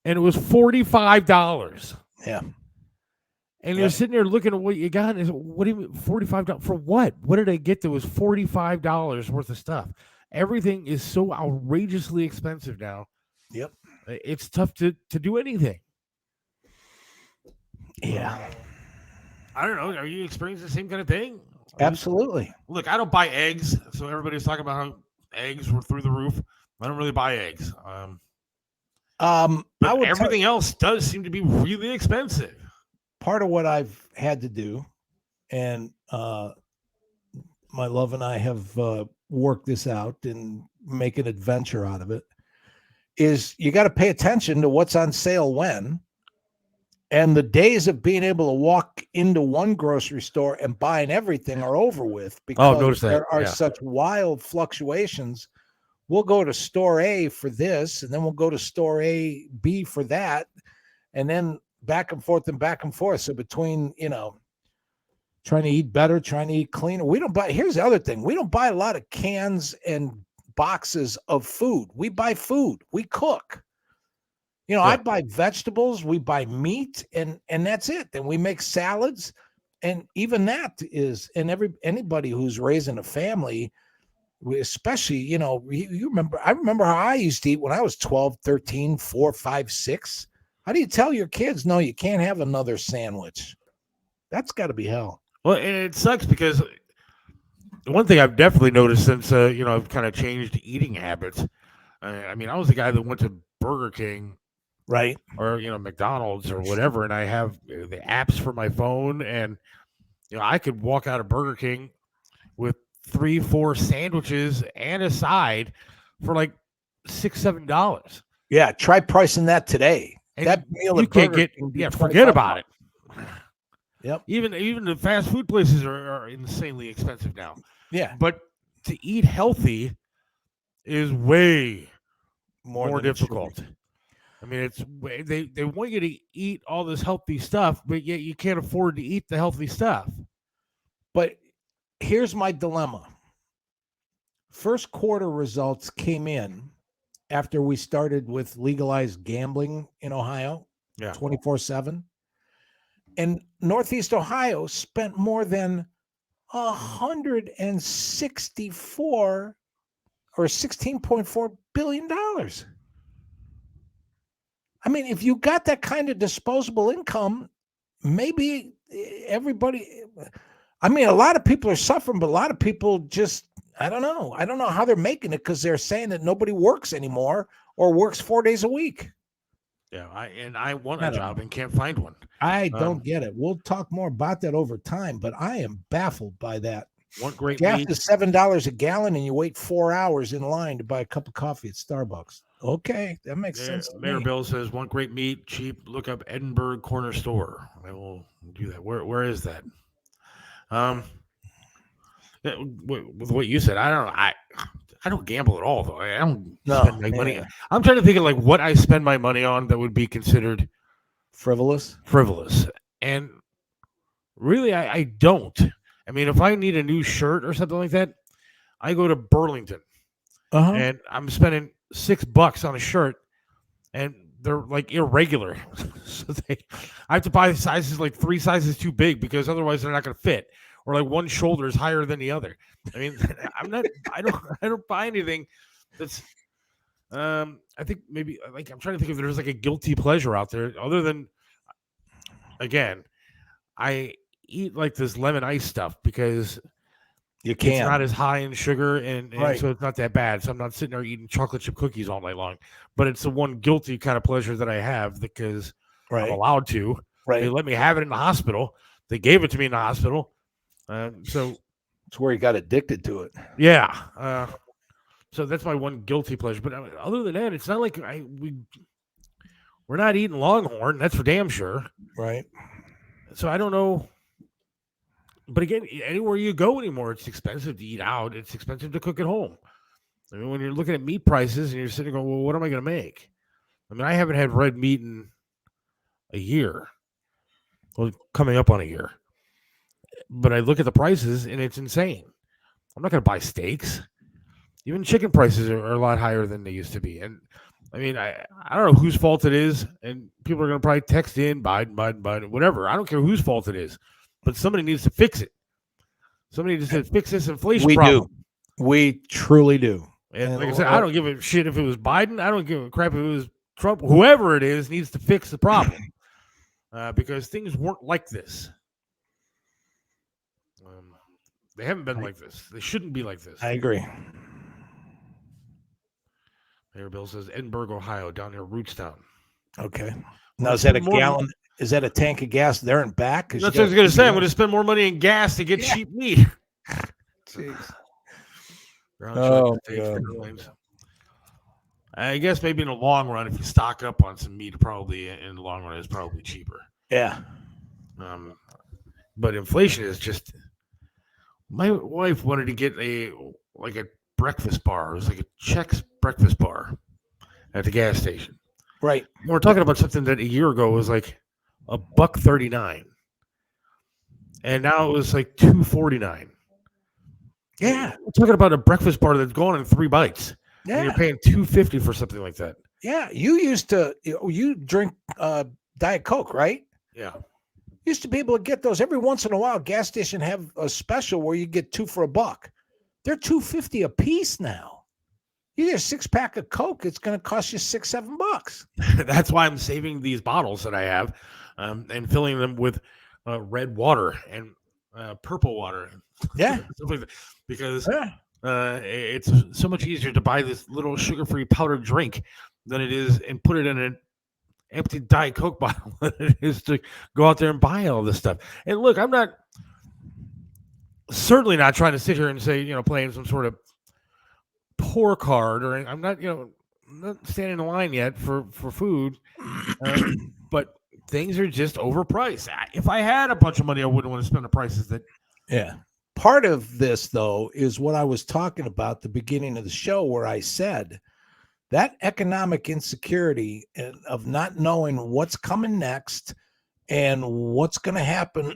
and it was $45. Yeah. And you're sitting there looking at what you got. And what do you mean $45 for what? What did I get that was $45 worth of stuff? Everything is so outrageously expensive now. Yep. It's tough to do anything. Yeah, I don't know. Are you experiencing the same kind of thing? absolutely. Look, I don't buy eggs, so everybody's talking about how eggs were through the roof. I don't really buy eggs. I But would tell everything else does seem to be really expensive. part of what I've had to do, and my love and I have worked this out and make an adventure out of it, is you got to pay attention to what's on sale when. And the days of being able to walk into one grocery store and buying everything are over with because noticed that, there are yeah. such wild fluctuations. We'll go to store A for this, and then we'll go to store A, B for that, and then back and forth and back and forth. So between, trying to eat better, trying to eat cleaner, here's the other thing. We don't buy a lot of cans and boxes of food. We buy food. We cook. I buy vegetables, we buy meat, and that's it. Then we make salads, and even that is, and anybody who's raising a family, especially, you remember, I remember how I used to eat when I was 12, 13, 4, 5, 6. How do you tell your kids, no, you can't have another sandwich? That's got to be hell. Well, and it sucks because one thing I've definitely noticed since, I've kind of changed eating habits. I was the guy that went to Burger King, right, or McDonald's or whatever, and I have the apps for my phone, and I could walk out of Burger King with 3-4 sandwiches and a side for like $6-7. Yeah, try pricing that today. And that meal you at can't Burger get King forget about it. Yep. Even the fast food places are insanely expensive now. Yeah, but to eat healthy is way more difficult. It's they want you to eat all this healthy stuff, but yet you can't afford to eat the healthy stuff. But here's my dilemma. First quarter results came in after we started with legalized gambling in Ohio, 24/7. And Northeast Ohio spent more than $164 or $16.4 billion. If you got that kind of disposable income, maybe everybody, a lot of people are suffering, but a lot of people just, I don't know how they're making it, because they're saying that nobody works anymore or works 4 days a week. Yeah, I want a job and can't find one. I don't get it. We'll talk more about that over time, but I am baffled by that. Want great gas meat. is $7 a gallon, and you wait 4 hours in line to buy a cup of coffee at Starbucks. Okay, that makes sense. Mayor Bill says, "Want great meat, cheap? Look up Edinburgh Corner Store." I will do that. Where is that? With what you said, I don't know. I don't gamble at all, though. I don't spend my money. I'm trying to think of like what I spend my money on that would be considered frivolous. And really, I don't. If I need a new shirt or something like that, I go to Burlington, and I'm spending $6 on a shirt, and they're like irregular. So I have to buy sizes like 3 sizes too big, because otherwise they're not going to fit. Or like one shoulder is higher than the other. I don't buy anything that's, I think maybe, like, I'm trying to think if there's like a guilty pleasure out there other than, again, I eat like this lemon ice stuff because it's not as high in sugar, and so it's not that bad. So I'm not sitting there eating chocolate chip cookies all night long, but it's the one guilty kind of pleasure that I have because I'm allowed to. They let me have it in the hospital. They gave it to me in the hospital. So it's where you got addicted to it. Yeah. So that's my one guilty pleasure. But other than that, it's not like we're not eating Longhorn. That's for damn sure. Right. So I don't know. But again, anywhere you go anymore, it's expensive to eat out. It's expensive to cook at home. When you're looking at meat prices and you're sitting going, well, what am I going to make? I haven't had red meat in a year. Well, coming up on a year. But I look at the prices and it's insane. I'm not going to buy steaks. Even chicken prices are a lot higher than they used to be. And I don't know whose fault it is. And people are going to probably text in, Biden, whatever. I don't care whose fault it is. But somebody needs to fix it. Somebody needs to fix this inflation problem. We truly do. And like I said, I don't give a shit if it was Biden. I don't give a crap if it was Trump. Whoever it is needs to fix the problem. because things weren't like this. They haven't been like this. They shouldn't be like this. I agree. Mayor Bill says Edinburgh, Ohio, down near Rootstown. Okay. Now, is that a gallon? Is that a tank of gas there and back? That's what I was going to say. I'm going to spend more money in gas to get cheap meat. Jeez. Oh, I guess maybe in the long run, if you stock up on some meat, probably in the long run, it's probably cheaper. Yeah. But inflation is just. My wife wanted to get a breakfast bar. It was like a Chex breakfast bar at the gas station. Right. We're talking about something that a year ago was like $1.39, and now it was like $2.49. Yeah, we're talking about a breakfast bar that's going in 3 bites. Yeah, and you're paying $2.50 for something like that. Yeah, you drink Diet Coke, right? Yeah. Used to be able to get those every once in a while. Gas station have a special where you get 2 for $1. They're $2.50 a piece now. You get a 6-pack of Coke, it's going to cost you $6-7. That's why I'm saving these bottles that I have, and filling them with red water and purple water. Yeah, because it's so much easier to buy this little sugar-free powdered drink than it is and put it in an empty Diet Coke bottle than it is to go out there and buy all this stuff. And look, I'm certainly not trying to sit here and say, playing some sort of poor card, or I'm not, not standing in line yet for food, but things are just overpriced. If I had a bunch of money, I wouldn't want to spend the prices that. Yeah. Part of this, though, is what I was talking about at the beginning of the show, where I said that economic insecurity of not knowing what's coming next and what's going to happen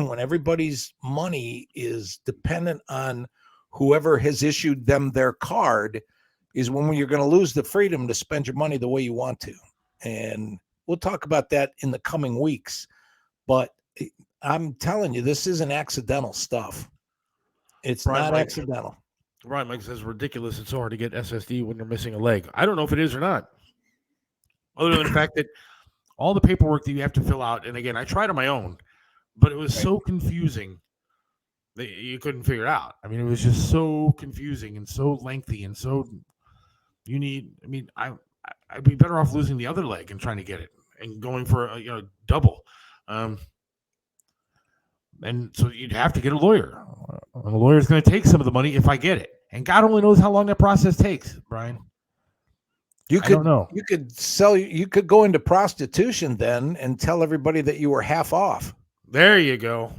when everybody's money is dependent on whoever has issued them their card is when you're going to lose the freedom to spend your money the way you want to. And we'll talk about that in the coming weeks. But I'm telling you, this isn't accidental stuff. It's not accidental. Right, Mike says ridiculous. It's so hard to get SSD when you're missing a leg. I don't know if it is or not. Other than the fact that all the paperwork that you have to fill out, and again, I tried on my own, but it was so confusing that you couldn't figure it out. I mean, it was just so confusing and so lengthy and so I'd be better off losing the other leg and trying to get it and going for a double. And so you'd have to get a lawyer. And the lawyer's going to take some of the money if I get it. And God only knows how long that process takes, Brian. I don't know. You could go into prostitution then and tell everybody that you were half off. There you go.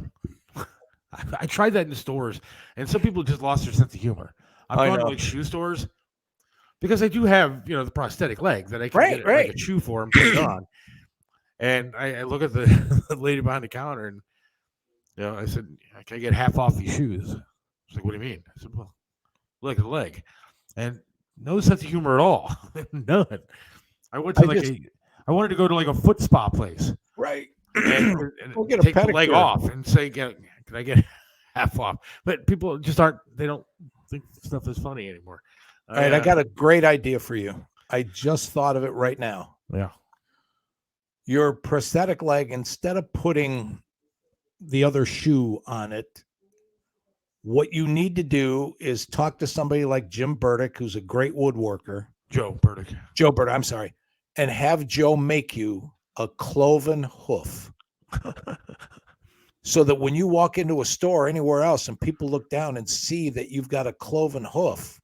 I tried that in stores, and some people just lost their sense of humor. I've gone to like shoe stores because I do have, the prosthetic leg that I can get like a shoe for and put it on. And I look at the lady behind the counter and, I said, can I get half off these shoes? She's like, what do you mean? I said, well, look at the leg. And no sense of humor at all. None. I wanted to go to like a foot spa place. Right. And get take the leg off and say, can I get half off? But people just they don't think stuff is funny anymore. All right. I got a great idea for you. I just thought of it right now. Yeah. Your prosthetic leg, instead of putting the other shoe on it, what you need to do is talk to somebody like Jim Burdick, who's a great woodworker. Joe Burdick, I'm sorry. And have Joe make you a cloven hoof. So that when you walk into a store or anywhere else and people look down and see that you've got a cloven hoof,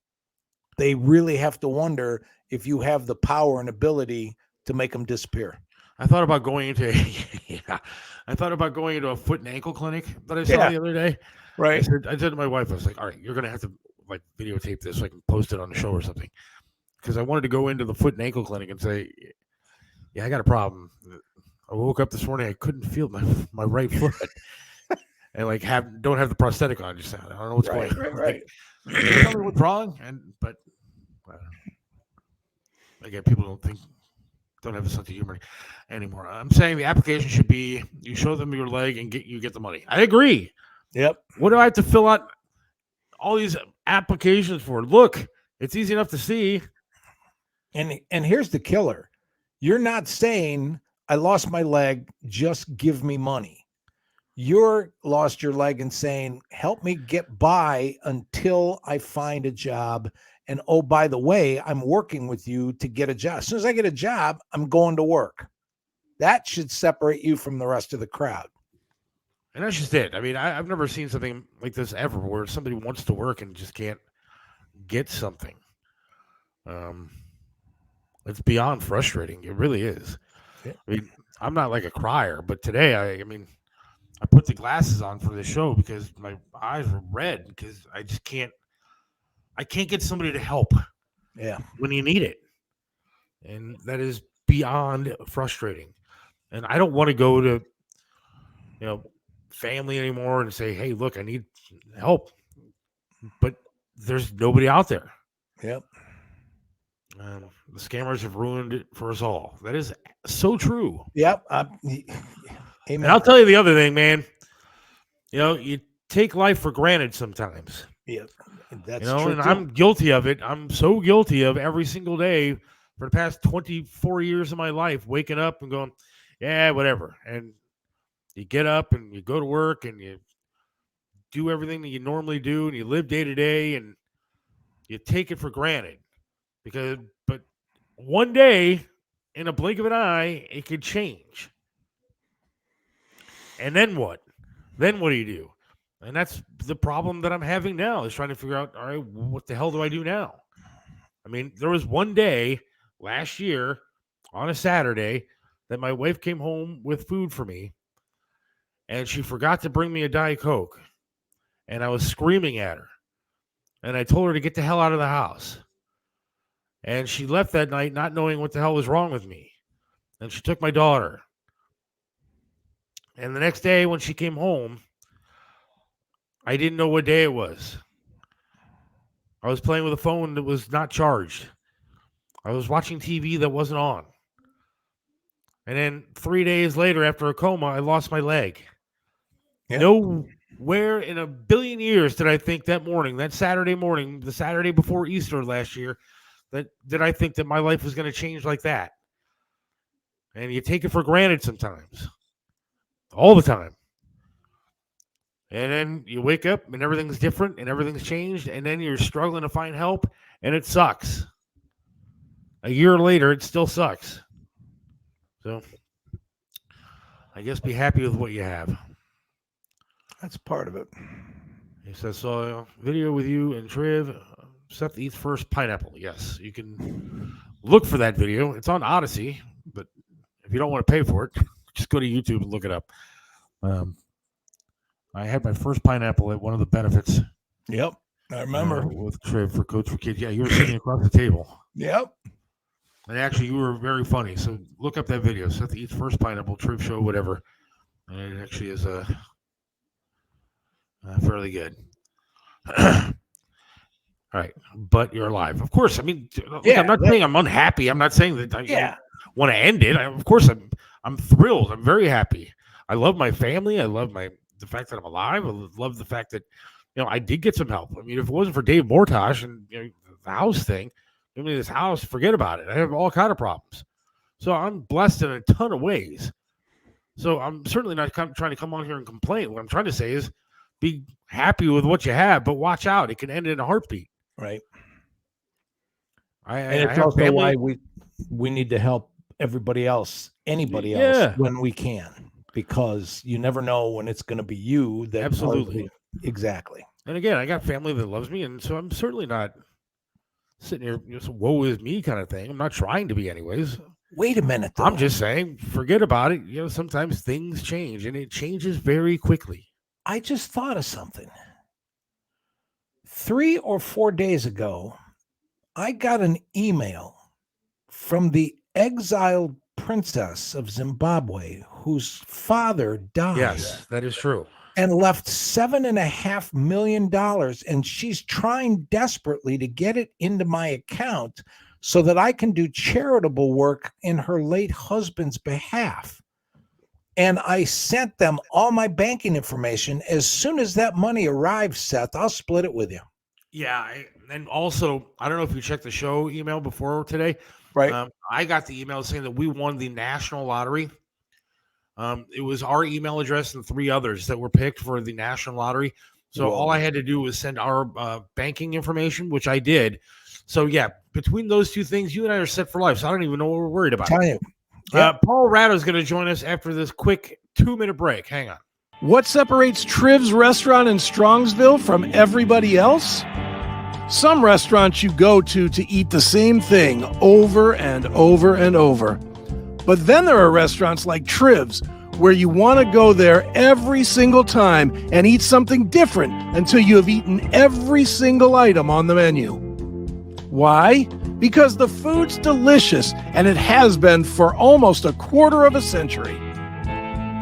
they really have to wonder if you have the power and ability to make them disappear. I thought about going into a foot and ankle clinic that I saw the other day. Right. I said to my wife, I was like, all right, you're going to have to like videotape this so I can post it on the show or something. Because I wanted to go into the foot and ankle clinic and say, yeah, I got a problem. I woke up this morning, I couldn't feel my right foot. And like don't have the prosthetic on. Just I don't know what's going on. Right. Tell me what's wrong. But again, people don't have a sense of humor anymore. I'm saying the application should be you show them your leg and you get the money. I agree. Yep. What do I have to fill out all these applications for? Look, it's easy enough to see. And here's the killer. You're not saying I lost my leg. Just give me money. You're lost your leg and saying, help me get by until I find a job. And oh, by the way, I'm working with you to get a job. As soon as I get a job, I'm going to work. That should separate you from the rest of the crowd. And that's just it. I mean, I've never seen something like this ever, where somebody wants to work and just can't get something. It's beyond frustrating. It really is. Yeah. I mean, I'm not like a crier, but today, I mean, I put the glasses on for the show because my eyes were red because I can't get somebody to help Yeah. when you need it. And that is beyond frustrating. And I don't want to go to, family anymore and say, hey, look, I need help. But there's nobody out there. Yep. The scammers have ruined it for us all. That is so true. Yep. And I'll tell you the other thing, man. You take life for granted sometimes. Yeah, that's true. And I'm guilty of it. I'm so guilty of every single day for the past 24 years of my life, waking up and going, yeah, whatever. And you get up and you go to work and you do everything that you normally do and you live day to day and you take it for granted. But one day, in a blink of an eye, it could change. And then what? Then what do you do? And that's the problem that I'm having now, is trying to figure out, all right, what the hell do I do now? I mean, there was one day last year on a Saturday that my wife came home with food for me, and she forgot to bring me a Diet Coke. And I was screaming at her. And I told her to get the hell out of the house. And she left that night not knowing what the hell was wrong with me. And she took my daughter. And the next day when she came home, I didn't know what day it was. I was playing with a phone that was not charged. I was watching TV that wasn't on. And then 3 days later, after a coma, I lost my leg. Yep. Nowhere in a billion years did I think that morning, that Saturday morning, the Saturday before Easter last year, did I think that my life was going to change like that. And you take it for granted sometimes. All the time. And then you wake up and everything's different and everything's changed. And then you're struggling to find help and it sucks. A year later, it still sucks. So I guess be happy with what you have. That's part of it. He says, so video with you and Triv. Seth eats first pineapple. Yes, you can look for that video. It's on Odyssey, but if you don't want to pay for it, just go to YouTube and look it up. I had my first pineapple at one of the benefits. Yep, I remember. With Triv for Coach for Kids. Yeah, you were sitting across the table. Yep. And actually, you were very funny. So look up that video. Seth eats first pineapple, Triv show, whatever. And it actually is fairly good. All right, but you're alive. Of course. I mean, Yeah, I'm not saying I'm unhappy. I'm not saying that I want to end it. Of course, I'm thrilled. I'm very happy. I love my family. I love the fact that I'm alive. I love the fact that I did get some help. I mean, if it wasn't for Dave Mortosh and the house thing, I mean, this house, forget about it. I have all kind of problems. So I'm blessed in a ton of ways. So I'm certainly not trying to come on here and complain. What I'm trying to say is be happy with what you have, but watch out. It can end in a heartbeat. Right. And it's also why we need to help everybody else, anybody else, when we can, because you never know when it's going to be you. That absolutely, exactly. And again, I got family that loves me, and so I'm certainly not sitting here, woe is me kind of thing. I'm not trying to be, anyways. Wait a minute, though. I'm just saying, forget about it. Sometimes things change, and it changes very quickly. I just thought of something. 3 or 4 days ago, I got an email from the exiled princess of Zimbabwe whose father died. Yes, that is true. And left $7.5 million. And she's trying desperately to get it into my account so that I can do charitable work in her late husband's behalf. And I sent them all my banking information. As soon as that money arrives, Seth, I'll split it with you. Yeah. And also, I don't know if you checked the show email before today. Right. I got the email saying that we won the national lottery. It was our email address and 3 others that were picked for the national lottery. So all I had to do was send our banking information, which I did. So yeah, between those 2 things, you and I are set for life. So I don't even know what we're worried about. Tell you. Yep. Paul Ratto is going to join us after this quick 2-minute break. Hang on. What separates Triv's restaurant in Strongsville from everybody else? Some restaurants you go to eat the same thing over and over and over. But then there are restaurants like Triv's where you want to go there every single time and eat something different until you have eaten every single item on the menu. Why? Because the food's delicious and it has been for almost a quarter of a century.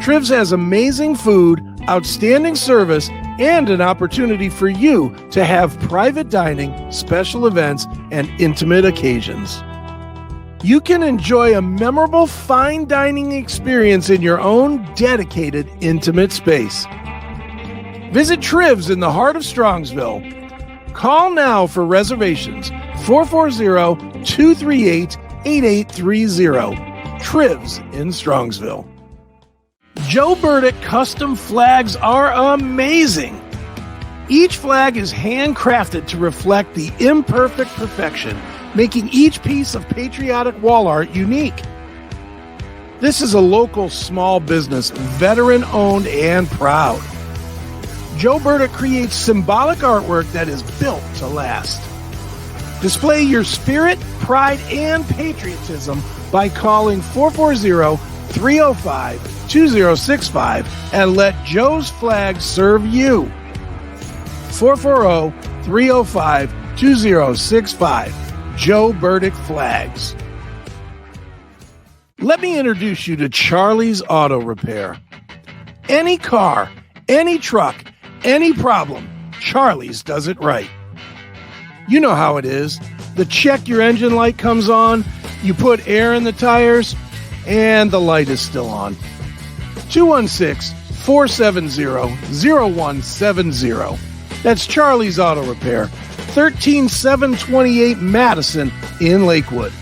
Triv's has amazing food, outstanding service, and an opportunity for you to have private dining, special events, and intimate occasions. You can enjoy a memorable fine dining experience in your own dedicated, intimate space. Visit Triv's in the heart of Strongsville. Call now for reservations, 440-238-8830. Triv's in Strongsville. Joe Burdick custom flags are amazing. Each flag is handcrafted to reflect the imperfect perfection, making each piece of patriotic wall art unique. This is a local small business, veteran-owned and proud. Joe Burdick creates symbolic artwork that is built to last. Display your spirit, pride, and patriotism by calling 440-305-2065 and let Joe's flag serve you. 440-305-2065. Joe Burdick Flags. Let me introduce you to Charlie's Auto Repair. Any car, any truck, any problem, Charlie's does it right. You know how it is. The check your engine light comes on, you put air in the tires, and the light is still on. 216-470-0170. That's Charlie's Auto Repair, 13728 Madison in Lakewood.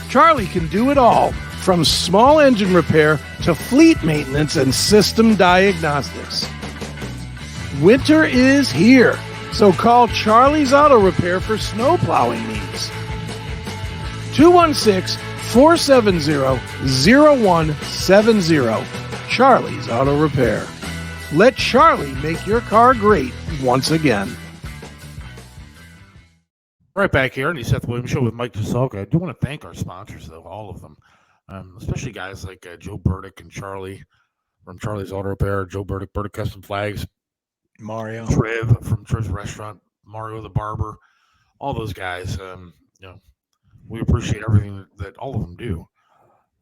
Charlie can do it all, from small engine repair to fleet maintenance and system diagnostics. Winter is here, so call Charlie's Auto Repair for snow plowing needs. 216-470-0170. Charlie's Auto Repair. Let Charlie make your car great once again. Right back here on the Seth Williams Show with Mike Giselka. I do want to thank our sponsors, though, all of them, especially guys like Joe Burdick and Charlie from Charlie's Auto Repair, Joe Burdick, Burdick Custom Flags, Mario. Triv from Triv's Restaurant, Mario the Barber, all those guys. We appreciate everything that all of them do.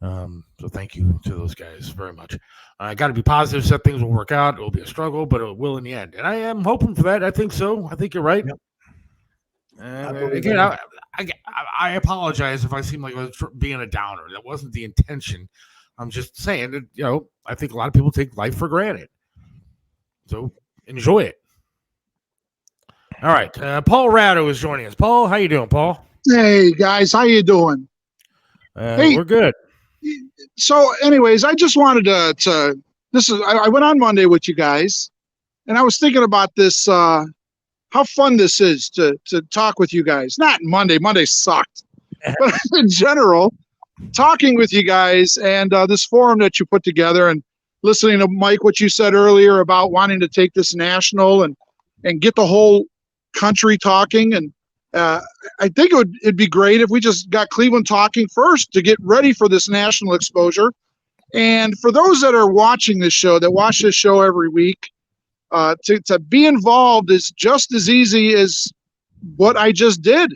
So thank you to those guys very much. I got to be positive. Said things will work out. It will be a struggle, but it will in the end. And I am hoping for that. I think so. I think you're right. Yep. Again, I apologize if I seem like I was being a downer. That wasn't the intention. I'm just saying that, I think a lot of people take life for granted. So enjoy it. All right. Paul Ratto is joining us. Paul, how you doing, Paul? Hey, guys. How you doing? We're good. So, anyways, I just wanted to I went on Monday with you guys, and I was thinking about this, how fun this is to talk with you guys. Not Monday. Monday sucked. But in general, talking with you guys and this forum that you put together and listening to Mike, what you said earlier about wanting to take this national and get the whole country talking. And I think it'd be great if we just got Cleveland talking first to get ready for this national exposure. And for those that are watching this show, that watch this show every week, to be involved is just as easy as what I just did.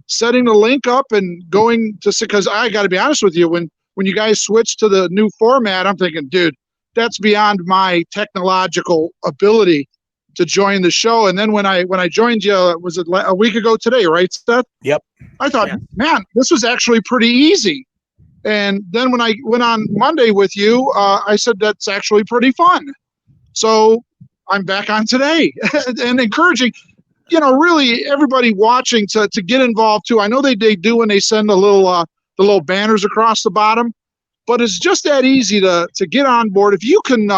Setting the link up and going to, because I got to be honest with you, when you guys switched to the new format, I'm thinking, dude, that's beyond my technological ability to join the show. And then when I joined you, was it a week ago today, right, Seth? Yep. I thought, man, this was actually pretty easy. And then when I went on Monday with you, I said, that's actually pretty fun. So I'm back on today and encouraging. really everybody watching to get involved too. I know they do when they send the little banners across the bottom, but it's just that easy to get on board. If you can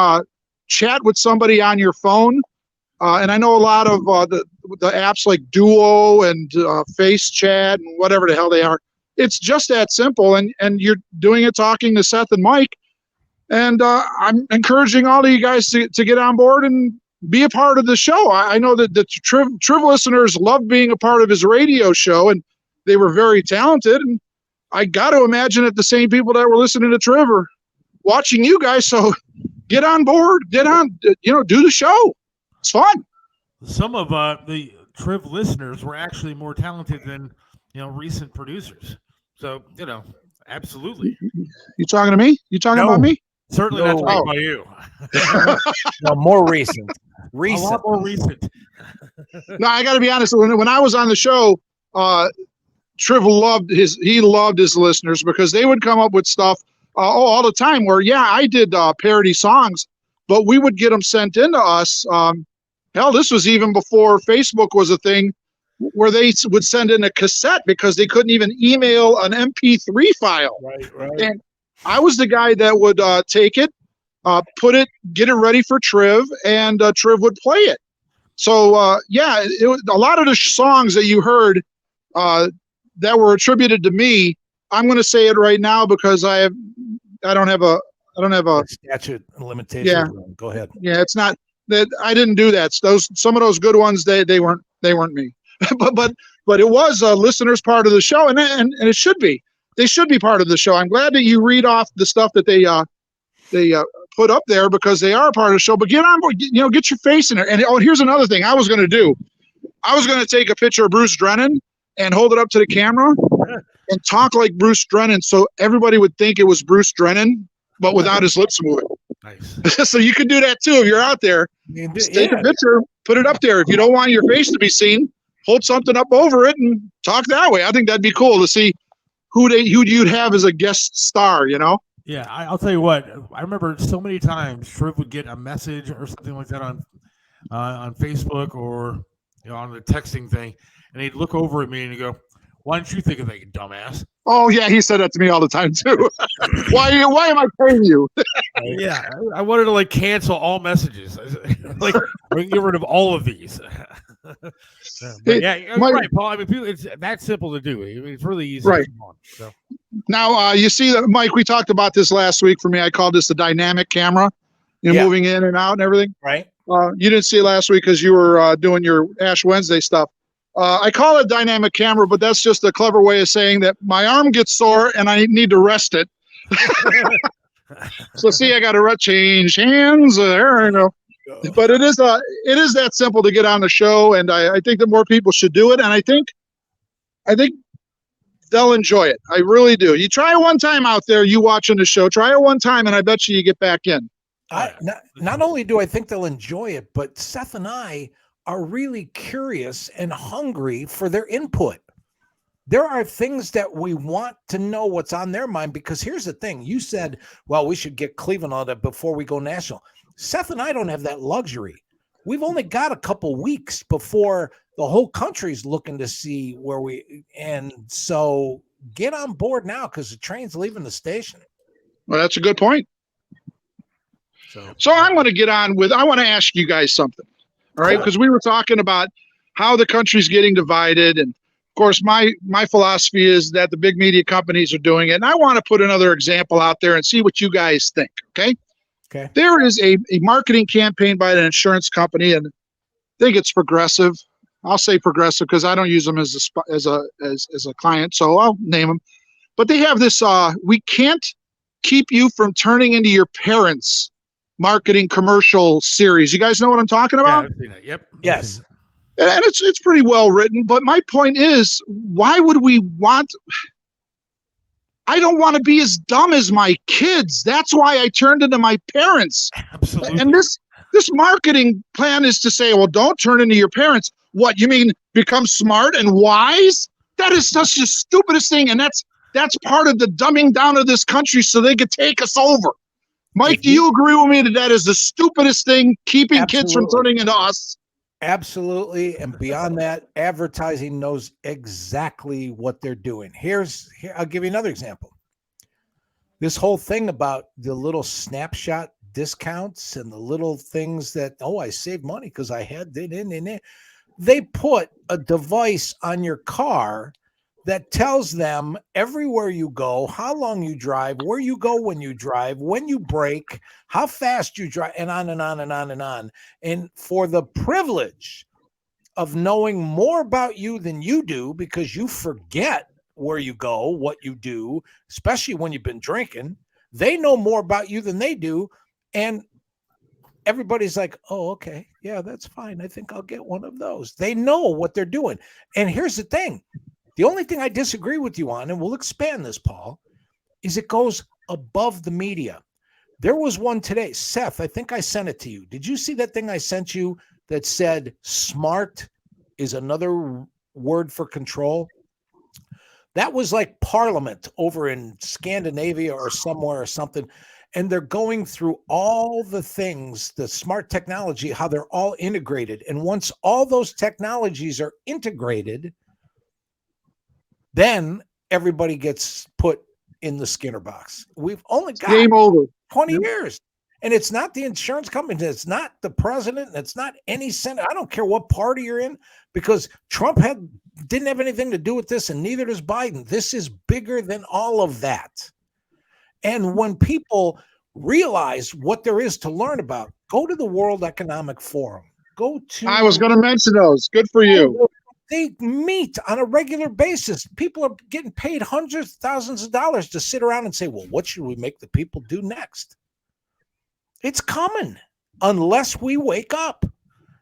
chat with somebody on your phone, and I know a lot of the apps like Duo and Face Chat and whatever the hell they are. It's just that simple, and you're doing it talking to Seth and Mike. And I'm encouraging all of you guys to get on board and be a part of the show. I know that the Triv listeners love being a part of his radio show, and they were very talented. And I got to imagine that the same people that were listening to Triv are watching you guys. So get on board, do the show. It's fun. Some of the Triv listeners were actually more talented than recent producers. So absolutely. You talking to me? You talking about me? Certainly not talking about you. No, more recent. A lot more recent. No, I got to be honest. When I was on the show, Triv loved his listeners because they would come up with stuff all the time. Where I did parody songs, but we would get them sent in to us. Hell, this was even before Facebook was a thing, where they would send in a cassette because they couldn't even email an MP3 file. Right. And I was the guy that would take it, get it ready for Triv, and Triv would play it. So it was a lot of the songs that you heard that were attributed to me. I'm going to say it right now because I don't have a statute of limitations. Yeah. Go ahead. Yeah, it's not that I didn't do that. Some of those good ones they weren't me. but it was a listener's part of the show, and it should be. They should be part of the show. I'm glad that you read off the stuff that they put up there because they are a part of the show. But get on board, get your face in there. And here's another thing I was going to do. I was going to take a picture of Bruce Drennan and hold it up to the camera and talk like Bruce Drennan, so everybody would think it was Bruce Drennan, but without his lips moving. Nice. So you can do that too if you're out there. Just take a picture, put it up there. If you don't want your face to be seen, hold something up over it and talk that way. I think that'd be cool to see who you'd have as a guest star. Yeah, I'll tell you what. I remember so many times Triv would get a message or something like that on Facebook or on the texting thing, and he'd look over at me and he'd go, "Why didn't you think of that, you dumbass?" Oh yeah, he said that to me all the time too. Why am I paying you? Yeah, I wanted to cancel all messages. We can get rid of all of these. But you're right, Paul. I mean, it's that simple to do. I mean, it's really easy. Right. So. Now, you see that, Mike, we talked about this last week. For me, I called this the dynamic camera, moving in and out and everything. Right. You didn't see it last week because you were doing your Ash Wednesday stuff. I call it dynamic camera, but that's just a clever way of saying that my arm gets sore and I need to rest it. So see, I got to change hands. There I go. But it is that simple to get on the show, and I think that more people should do it, and I think they'll enjoy it. I really do. You try it one time out there, you watching the show, try it one time, and I bet you get back in. Not only do I think they'll enjoy it, but Seth and I are really curious and hungry for their input. There are things that we want to know what's on their mind, because here's the thing. You said, well, we should get Cleveland on it before we go national. Seth and I don't have that luxury. We've only got a couple weeks before the whole country's looking to see where and so get on board now because the train's leaving the station. Well, that's a good point. So I'm going to get on with, I want to ask you guys something. All right. Because we were talking about how the country's getting divided. And of course, my philosophy is that the big media companies are doing it. And I want to put another example out there and see what you guys think. Okay. Okay. There is a marketing campaign by an insurance company, and I think it's Progressive. I'll say Progressive because I don't use them as a client, so I'll name them. But they have this "we can't keep you from turning into your parents" marketing commercial series. You guys know what I'm talking about? Yeah, I've seen it. Yep. Yes. And it's pretty well written. But my point is, why would we want? I don't want to be as dumb as my kids. That's why I turned into my parents. Absolutely. And this marketing plan is to say, well, don't turn into your parents. What, you mean become smart and wise? That is such the stupidest thing. And that's part of the dumbing down of this country so they could take us over. Mike, do you agree with me that is the stupidest thing, keeping kids from turning into us? Absolutely. And beyond that, advertising knows exactly what they're doing. Here, I'll give you another example. This whole thing about the little snapshot discounts and the little things that, oh, I saved money because I had it in. They put a device on your car that tells them everywhere you go, how long you drive, where you go when you drive, when you brake, how fast you drive, and on and on and on and on. And for the privilege of knowing more about you than you do, because you forget where you go, what you do, especially when you've been drinking, they know more about you than they do. And everybody's like, oh, okay, yeah, that's fine. I think I'll get one of those. They know what they're doing. And here's the thing. The only thing I disagree with you on, and we'll expand this, Paul, is it goes above the media. There was one today. Seth, I think I sent it to you. Did you see that thing I sent you that said smart is another word for control? That was like Parliament over in Scandinavia or somewhere or something. And they're going through all the things, the smart technology, how they're all integrated. And once all those technologies are integrated, then everybody gets put in the Skinner box. We've only got Game over. 20 years. And it's not the insurance company. It's not the president. It's not any senator. I don't care what party you're in, because Trump didn't have anything to do with this, and neither does Biden. This is bigger than all of that. And when people realize what there is to learn about, go to the World Economic Forum. I was going to mention those. Good for you. They meet on a regular basis. People are getting paid hundreds of thousands of dollars to sit around and say, well, what should we make the people do next? It's coming unless we wake up.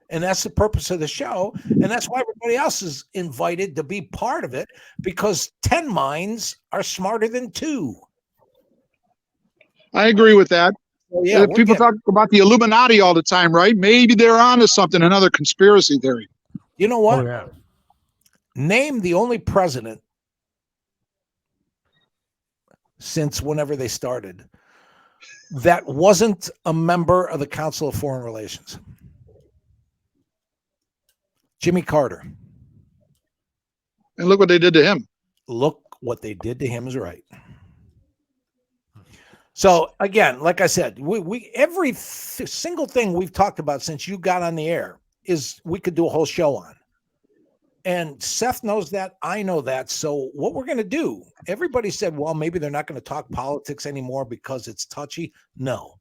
And that's the purpose of the show. And that's why everybody else is invited to be part of it, because 10 minds are smarter than 2. I agree with that. So, yeah, people talk about the Illuminati all the time, right? Maybe they're onto something, another conspiracy theory. You know what? Oh, yeah. Name the only president since whenever they started that wasn't a member of the Council of Foreign Relations. Jimmy Carter. And look what they did to him. Look what they did to him is right. So again, like I said, we every single thing we've talked about since you got on the air is we could do a whole show on. And Seth knows that. I know that. So what we're going to do, everybody said, well, maybe they're not going to talk politics anymore because it's touchy. No,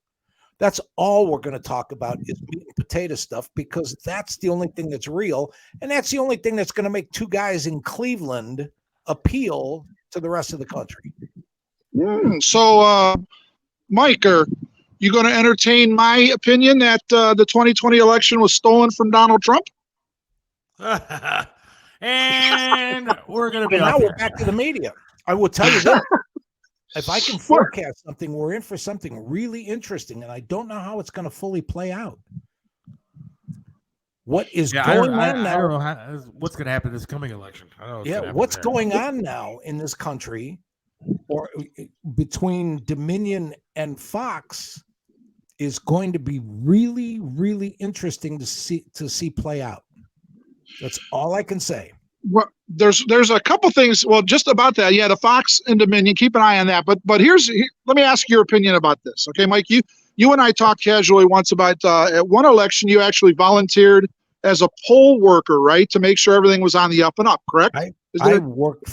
that's all we're going to talk about is meat and potato stuff, because that's the only thing that's real. And that's the only thing that's going to make 2 guys in Cleveland appeal to the rest of the country. So, Mike, are you going to entertain my opinion that the 2020 election was stolen from Donald Trump? And we're going to be now we're back to the media. I will tell you this. If I can forecast something, we're in for something really interesting, and I don't know how it's going to fully play out. What is going on now? I don't know what's going to happen this coming election. I don't know what's going on now in this country, or between Dominion and Fox, is going to be really, really interesting to see play out. That's all I can say. Well, there's a couple things. Well, just about that. Yeah, the Fox and Dominion, keep an eye on that. But let me ask your opinion about this. Okay, Mike, you and I talked casually once about at one election, you actually volunteered as a poll worker, right? To make sure everything was on the up and up, correct? I worked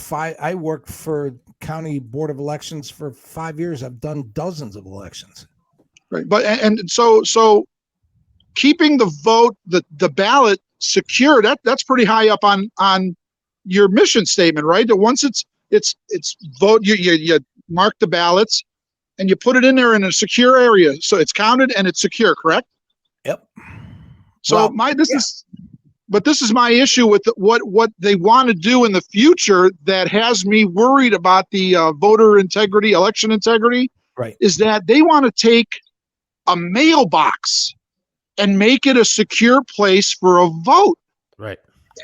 for County Board of Elections for 5 years. I've done dozens of elections. Right. But, and so keeping the vote, the ballot secure, that's pretty high up on your mission statement, right? That once it's vote, you mark the ballots and you put it in there in a secure area, so it's counted and it's secure, correct? Yep. So this is my issue with what they want to do in the future that has me worried about the voter integrity, election integrity. Right. Is that they want to take a mailbox and make it a secure place for a vote. Right.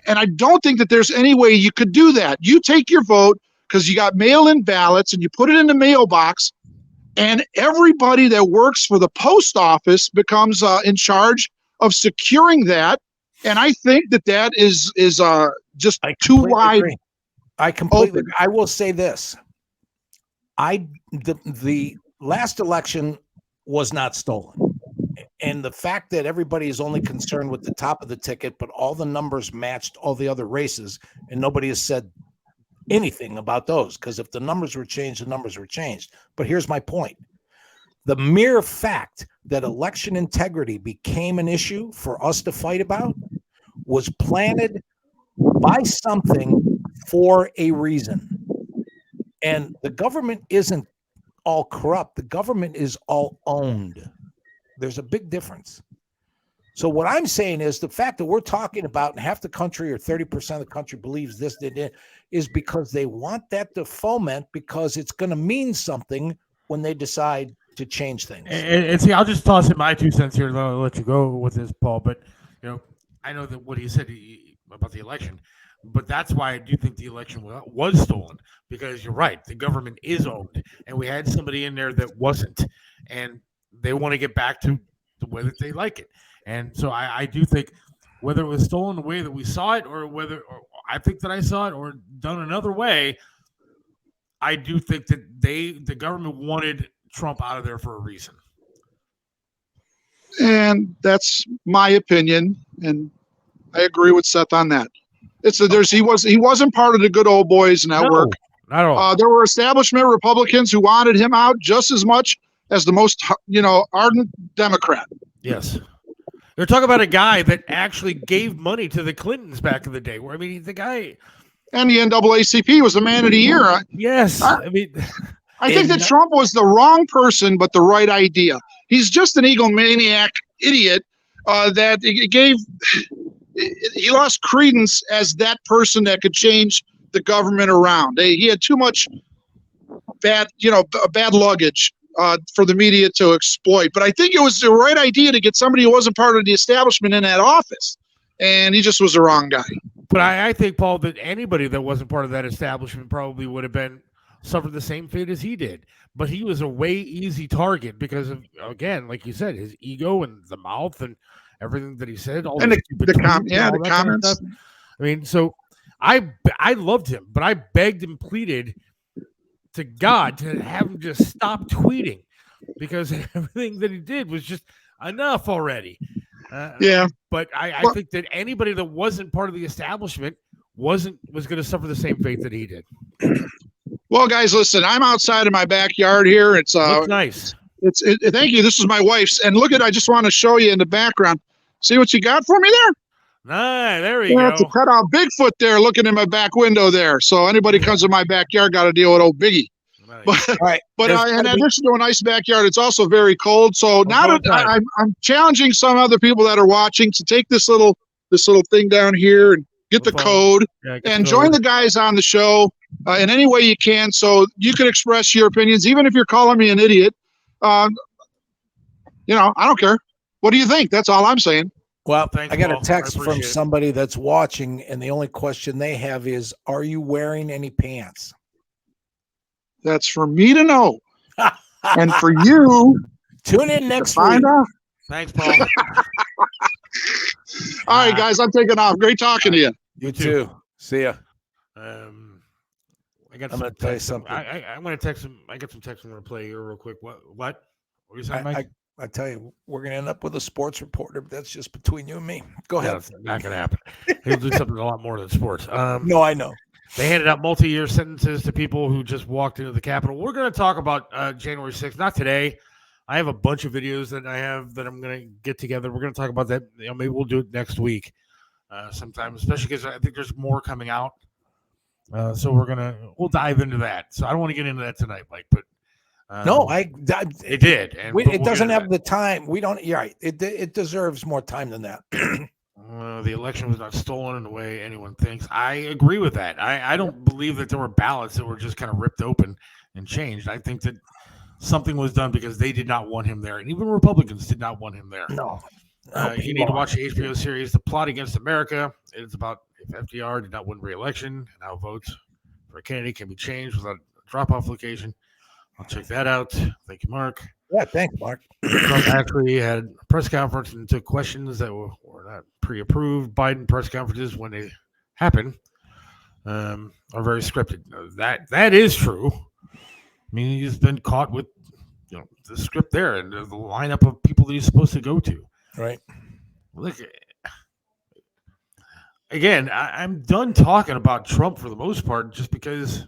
And I don't think that there's any way you could do that. You take your vote because you got mail-in ballots and you put it in the mailbox, and everybody that works for the post office becomes in charge of securing that. And I think that is just I too completely wide agree. I completely open. agree. I will say this. The last election was not stolen. And the fact that everybody is only concerned with the top of the ticket, but all the numbers matched all the other races, and nobody has said anything about those, because if the numbers were changed, the numbers were changed. But here's my point. The mere fact that election integrity became an issue for us to fight about was planted by something for a reason. And the government isn't all corrupt. The government is all owned. There's a big difference. So what I'm saying is the fact that we're talking about and half the country or 30% of the country believes this is because they want that to foment, because it's going to mean something when they decide to change things. And see, I'll just toss in my 2 cents here, and then I'll let you go with this, Paul. But I know that what he said about the election, but that's why I do think the election was stolen, because you're right, the government is owned, and we had somebody in there that wasn't, and they want to get back to the way that they like it. And so I do think whether it was stolen the way that we saw it, or I think that I saw it, or done another way, I do think that the government wanted Trump out of there for a reason. And that's my opinion, and I agree with Seth on that. He wasn't part of the good old boys network. No, not at all. There were establishment Republicans who wanted him out just as much as the most ardent Democrat. Yes. They're talking about a guy that actually gave money to the Clintons back in the day. Where the guy, and the NAACP was the man of the year. Yes, I think that Trump was the wrong person, but the right idea. He's just an egomaniac idiot that he lost credence as that person that could change the government around. He had too much bad luggage for the media to exploit. But I think it was the right idea to get somebody who wasn't part of the establishment in that office, and he just was the wrong guy. But I think, Paul, that anybody that wasn't part of that establishment probably would have suffered the same fate as he did. But he was a way easy target because of, again, like you said, his ego and the mouth and everything that he said. All and the comments. Kind of stuff. So I loved him, but I begged and pleaded to God to have him just stop tweeting, because everything that he did was just enough already. But I think that anybody that wasn't part of the establishment was going to suffer the same fate that he did. Well, guys, listen, I'm outside of my backyard here. It's nice. Thank you. This is my wife's, and look I just want to show you in the background. See what you got for me there? Nah, there we go. It's a cutout Bigfoot there looking in my back window there. So anybody comes in my backyard got to deal with old Biggie. Nice. But in addition to a nice backyard, it's also very cold. So now that I'm challenging some other people that are watching to take this little thing down here and get the code and join the guys on the show in any way you can, so you can express your opinions, even if you're calling me an idiot. I don't care. What do you think? That's all I'm saying. Well, thanks, I got Paul. a text from somebody that's watching, and the only question they have is, are you wearing any pants? That's for me to know. And for you, tune in next week. Find out. Thanks, Paul. All right, guys, I'm taking off. Great talking to you. You too. See ya. I'm going to tell you something. I'm going to text him. I got some text I'm going to play here real quick. What are you saying, Mike? I tell you, we're going to end up with a sports reporter, but that's just between you and me. Go ahead. That's not going to happen. He'll do something a lot more than sports. No, I know. They handed out multi-year sentences to people who just walked into the Capitol. We're going to talk about January 6th. Not today. I have a bunch of videos that I'm going to get together. We're going to talk about that. Maybe we'll do it next week sometime, especially because I think there's more coming out. So we'll dive into that. So I don't want to get into that tonight, Mike, but no, it did. And it doesn't have the time. We don't. You're right. It deserves more time than that. The election was not stolen in the way anyone thinks. I agree with that. I don't believe that there were ballots that were just kind of ripped open and changed. I think that something was done because they did not want him there, and even Republicans did not want him there. No. You need to watch the HBO series, The Plot Against America. It's about if FDR did not win re-election and how votes for a candidate can be changed without a drop-off location. I'll check that out. Thank you, Mark. Yeah, thanks, Mark. Trump actually had a press conference and took questions that were not pre-approved. Biden press conferences, when they happen, are very scripted. That is true. I mean, he's been caught with the script there and the lineup of people that he's supposed to go to. Right. Look, again, I'm done talking about Trump for the most part, just because.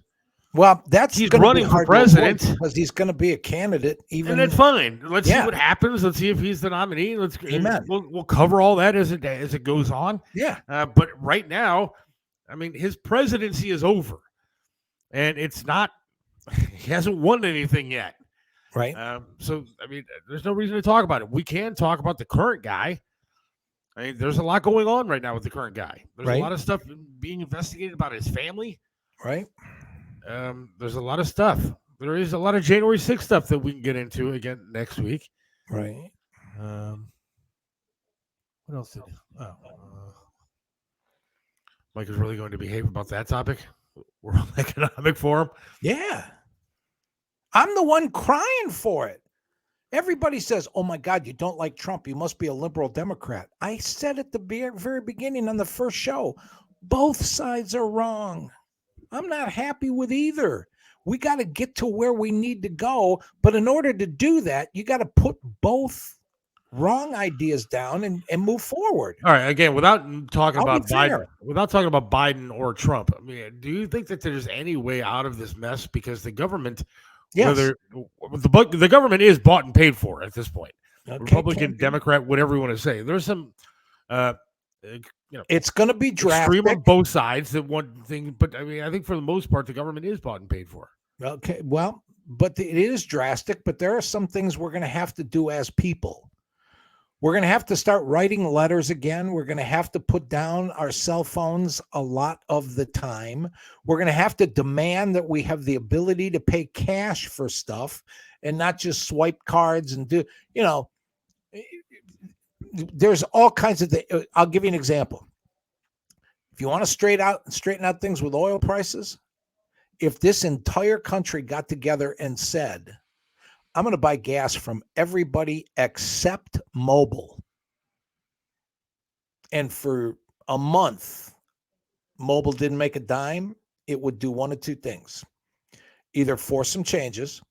Well, that's he's gonna running be for hard to avoid president because he's going to be a candidate. Even and that's fine. Let's see Yeah. what happens. Let's see if he's the nominee. Amen. We'll cover all that as it goes on. Yeah. But right now, I mean, his presidency is over, and it's not. He hasn't won anything yet. Right. So I mean, there's no reason to talk about it. We can talk about the current guy. I mean, there's a lot going on right now with the current guy. There's Right. a lot of stuff being investigated about his family. Right. There's a lot of stuff. There is a lot of January 6th stuff that we can get into again next week. Right. What else? Mike is really going to behave about that topic. World Economic Forum. Yeah. I'm the one crying for it. Everybody says, oh my God, you don't like Trump. You must be a liberal Democrat. I said at the very beginning on the first show, both sides are wrong. I'm not happy with either. We got to get to where we need to go. But in order to do that, you got to put both wrong ideas down and move forward. All right. Again, without talking I'll about be Biden, fair. without talking about Biden or Trump, I mean, do you think that there's any way out of this mess? Because the government, Yes. the government is bought and paid for at this point. Okay, Republican, Democrat, whatever you want to say. There's some, it's going to be drastic. extreme on both sides. That one thing, but I mean, I think for the most part, the government is bought and paid for. Okay, well, but it is drastic, but there are some things we're going to have to do as people. We're going to have to start writing letters again. We're going to have to put down our cell phones a lot of the time. We're going to have to demand that we have the ability to pay cash for stuff and not just swipe cards and do, there's all kinds of things. I'll give you an example. If you want to straighten out things with oil prices, if this entire country got together and said, I'm going to buy gas from everybody except Mobil, and for a month, Mobil didn't make a dime, it would do one of two things. Either force some changes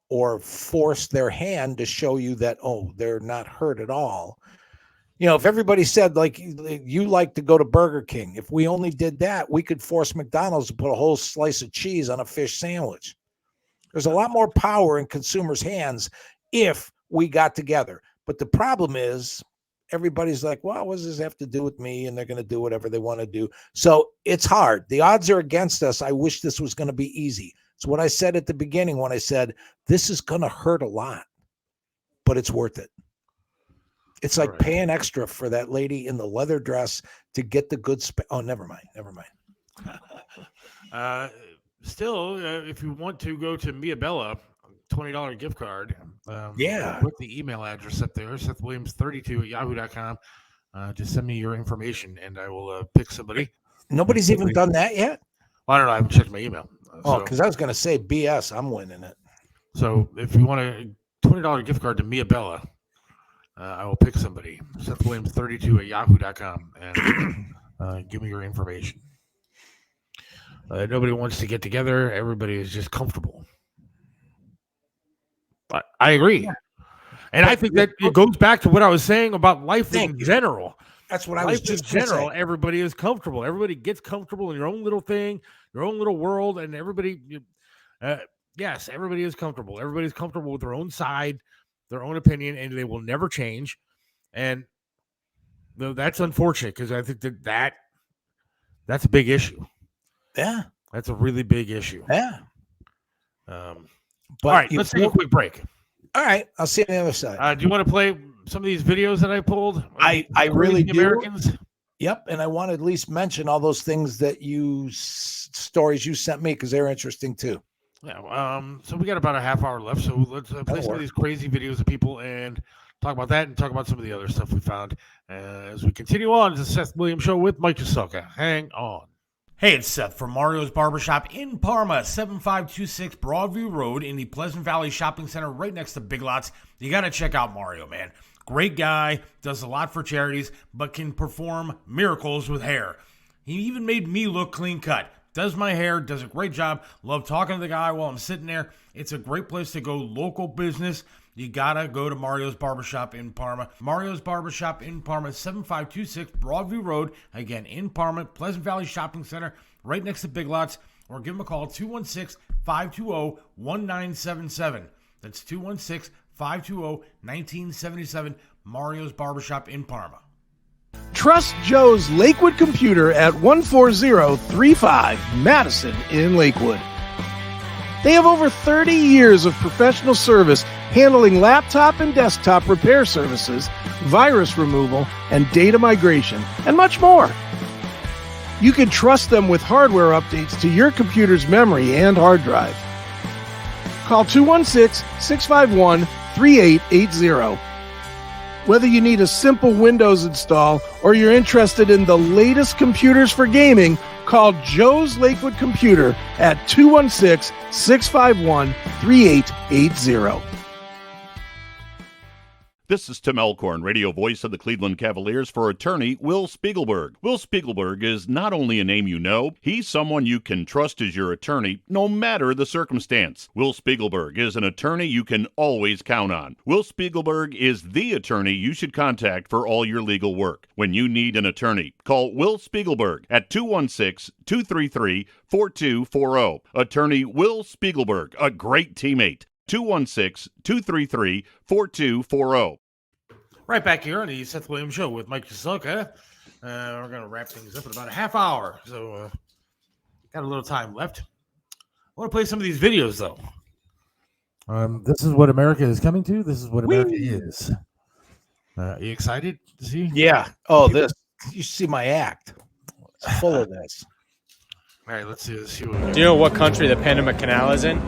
or force their hand to show you that, oh, they're not hurt at all. If everybody said, like, you like to go to Burger King, if we only did that, we could force McDonald's to put a whole slice of cheese on a fish sandwich. There's a lot more power in consumers' hands if we got together. But the problem is everybody's like, well, what does this have to do with me? And they're going to do whatever they want to do. So it's hard. The odds are against us. I wish this was going to be easy. It's what I said at the beginning when I said, this is going to hurt a lot, but it's worth it. It's like paying extra for that lady in the leather dress to get the good oh, never mind. Still, if you want to go to Mia Bella, $20 gift card. Yeah. Put the email address up there, SethWilliams32@yahoo.com. Just send me your information and I will pick somebody. Nobody's even done that yet? Well, I don't know. I haven't checked my email. Because I was going to say BS. I'm winning it. So if you want a $20 gift card to Mia Bella, I will pick somebody. SethWilliams32@yahoo.com and give me your information. Nobody wants to get together. Everybody is just comfortable. I agree. And I think that it goes back to what I was saying about life in general. That's what I was just in general. Everybody is comfortable. Everybody gets comfortable in your own little thing, your own little world, and everybody. Yes, everybody is comfortable. Everybody's comfortable with their own side, their own opinion, and they will never change. And that's unfortunate because I think that's a big issue. Yeah, that's a really big issue. Yeah. All right, let's take a quick break. All right, I'll see you on the other side. Do you want to play some of these videos that I pulled? I really do. Americans? Yep, and I want to at least mention all those things that stories you sent me because they're interesting too. Yeah. So we got about a half hour left, so let's play some of these crazy videos of people and talk about that and talk about some of the other stuff we found as we continue on to the Seth Williams Show with Mike Jaselka. Hang on. Hey, it's Seth from Mario's Barbershop in Parma, 7526 Broadview Road in the Pleasant Valley Shopping Center right next to Big Lots. You got to check out Mario, man. Great guy, does a lot for charities, but can perform miracles with hair. He even made me look clean cut. Does my hair, does a great job. Love talking to the guy while I'm sitting there. It's a great place to go, local business. You gotta go to Mario's Barbershop in Parma. Mario's Barbershop in Parma, 7526 Broadview Road. Again, in Parma, Pleasant Valley Shopping Center, right next to Big Lots. Or give them a call, 216-520-1977. That's 216-520-1977. Mario's Barbershop in Parma. Trust Joe's Lakewood Computer at 14035 Madison in Lakewood. They have over 30 years of professional service handling laptop and desktop repair services, virus removal, and data migration, and much more. You can trust them with hardware updates to your computer's memory and hard drive. Call 216-651-3880. Whether you need a simple Windows install or you're interested in the latest computers for gaming, call Joe's Lakewood Computer at 216-651-3880. This is Tim Elkhorn, radio voice of the Cleveland Cavaliers, for attorney Will Spiegelberg. Will Spiegelberg is not only a name you know, he's someone you can trust as your attorney, no matter the circumstance. Will Spiegelberg is an attorney you can always count on. Will Spiegelberg is the attorney you should contact for all your legal work. When you need an attorney, call Will Spiegelberg at 216-233-4240. Attorney Will Spiegelberg, a great teammate. 216-233-4240. Right back here on the Seth Williams Show with Mike Jaselka. We're going to wrap things up in about a half hour. So got a little time left. I want to play some of these videos, though. This is what America is coming to. This is what America is. You excited to see? Yeah. Oh, this. You see my act. It's full of this. All right, let's see what we got. Do you know what country the Panama Canal is in?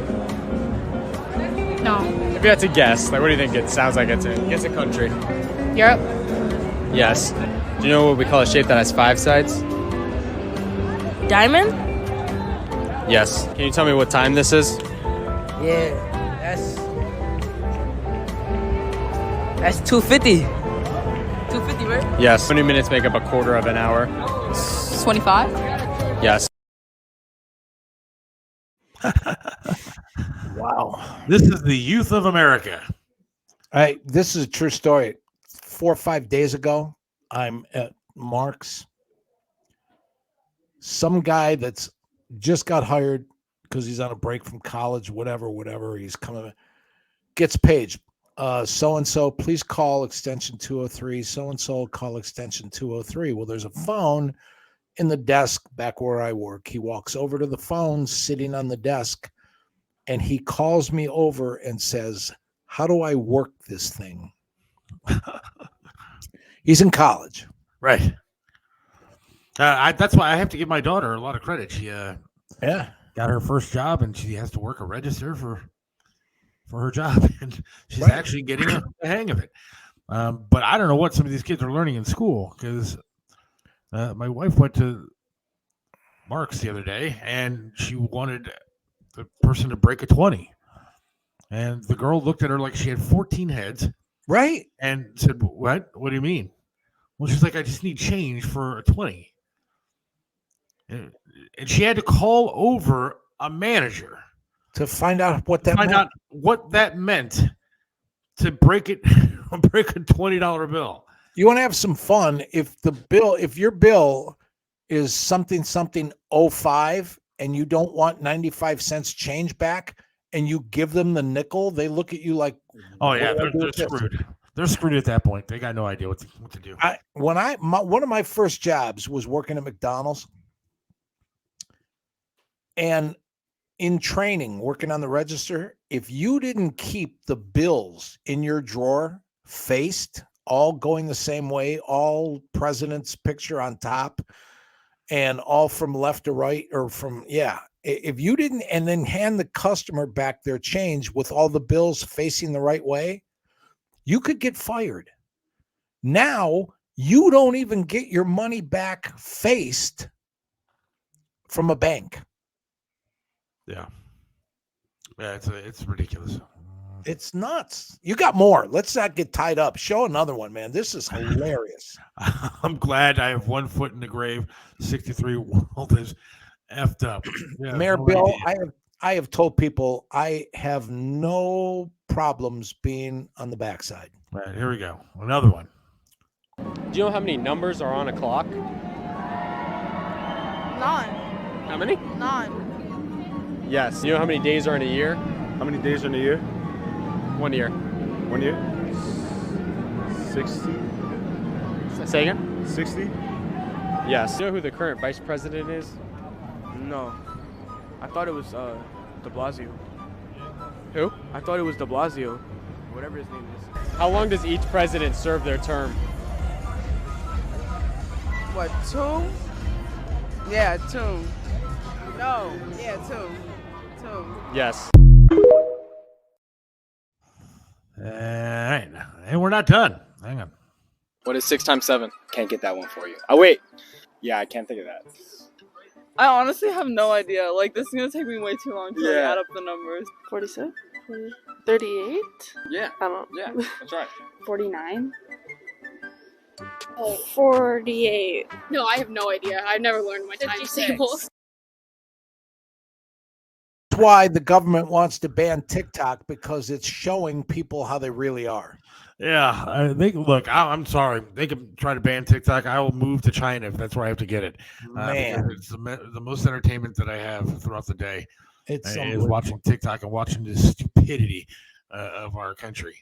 No. If you had to guess, like, what do you think it sounds like it's in? Guess a country. Europe? Yes. Do you know what we call a shape that has 5 sides? Diamond? Yes. Can you tell me what time this is? Yeah, that's 2:50. 2:50, right? Yes. How many minutes make up a quarter of an hour? 25? Yes. Wow. This is the youth of America. This is a true story. 4 or 5 days ago, I'm at Mark's. Some guy that's just got hired because he's on a break from college, whatever. He's coming, gets paged. So-and-so, please call extension 203. So-and-so, call extension 203. Well, there's a phone in the desk back where I work. He walks over to the phone sitting on the desk, and he calls me over and says, how do I work this thing? He's in college. Right. That's why I have to give my daughter a lot of credit. She got her first job, and she has to work a register for her job, and she's actually getting a hang of it. But I don't know what some of these kids are learning in school, because my wife went to Mark's the other day, and she wanted the person to break a 20. And the girl looked at her like she had 14 heads. Right. And said, what? What do you mean? Well, she's like, I just need change for a 20. And she had to call over a manager to find out what that meant to break a $20 bill. You want to have some fun. If your bill is something 05 and you don't want 95 cents change back and you give them the nickel, they look at you like, oh yeah, they're screwed. They're screwed at that point. They got no idea what to do. One of my first jobs was working at McDonald's, and in training, working on the register, if you didn't keep the bills in your drawer faced, all going the same way, all president's picture on top, and all from left to right, or if you didn't, and then hand the customer back their change with all the bills facing the right way, you could get fired. Now you don't even get your money back faced from a bank. Yeah. Yeah, it's ridiculous. It's nuts. You got more. Let's not get tied up. Show another one, man. This is hilarious. I'm glad I have 1 foot in the grave. 63 world is effed up. Yeah, Mayor no Bill, idea. I have told people I have no problems being on the backside. All right, here we go. Another one. Do you know how many numbers are on a clock? None. How many? None. Yes. You know how many days are in a year? How many days are in a year? 1 year. 1 year? 60? Say again? 60? Yes. You know who the current vice president is? No. I thought it was de Blasio. Who? I thought it was de Blasio. Whatever his name is. How long does each president serve their term? What, 2? Yeah, 2. No, yeah, 2. 2. Yes. All right. And we're not done. Hang on. What is 6 times 7? Can't get that one for you. Oh, wait. Yeah, I can't think of that. I honestly have no idea. Like, this is going to take me way too long to like, add up the numbers. 46? 38? Yeah. I don't Yeah, that's right. 49? Oh, 48. No, I have no idea. I've never learned my times tables. That's why the government wants to ban TikTok, because it's showing people how they really are. Yeah, look. I'm sorry. They can try to ban TikTok. I will move to China if that's where I have to get it. Man, it's the most entertainment that I have throughout the day. It's is watching TikTok and watching the stupidity of our country.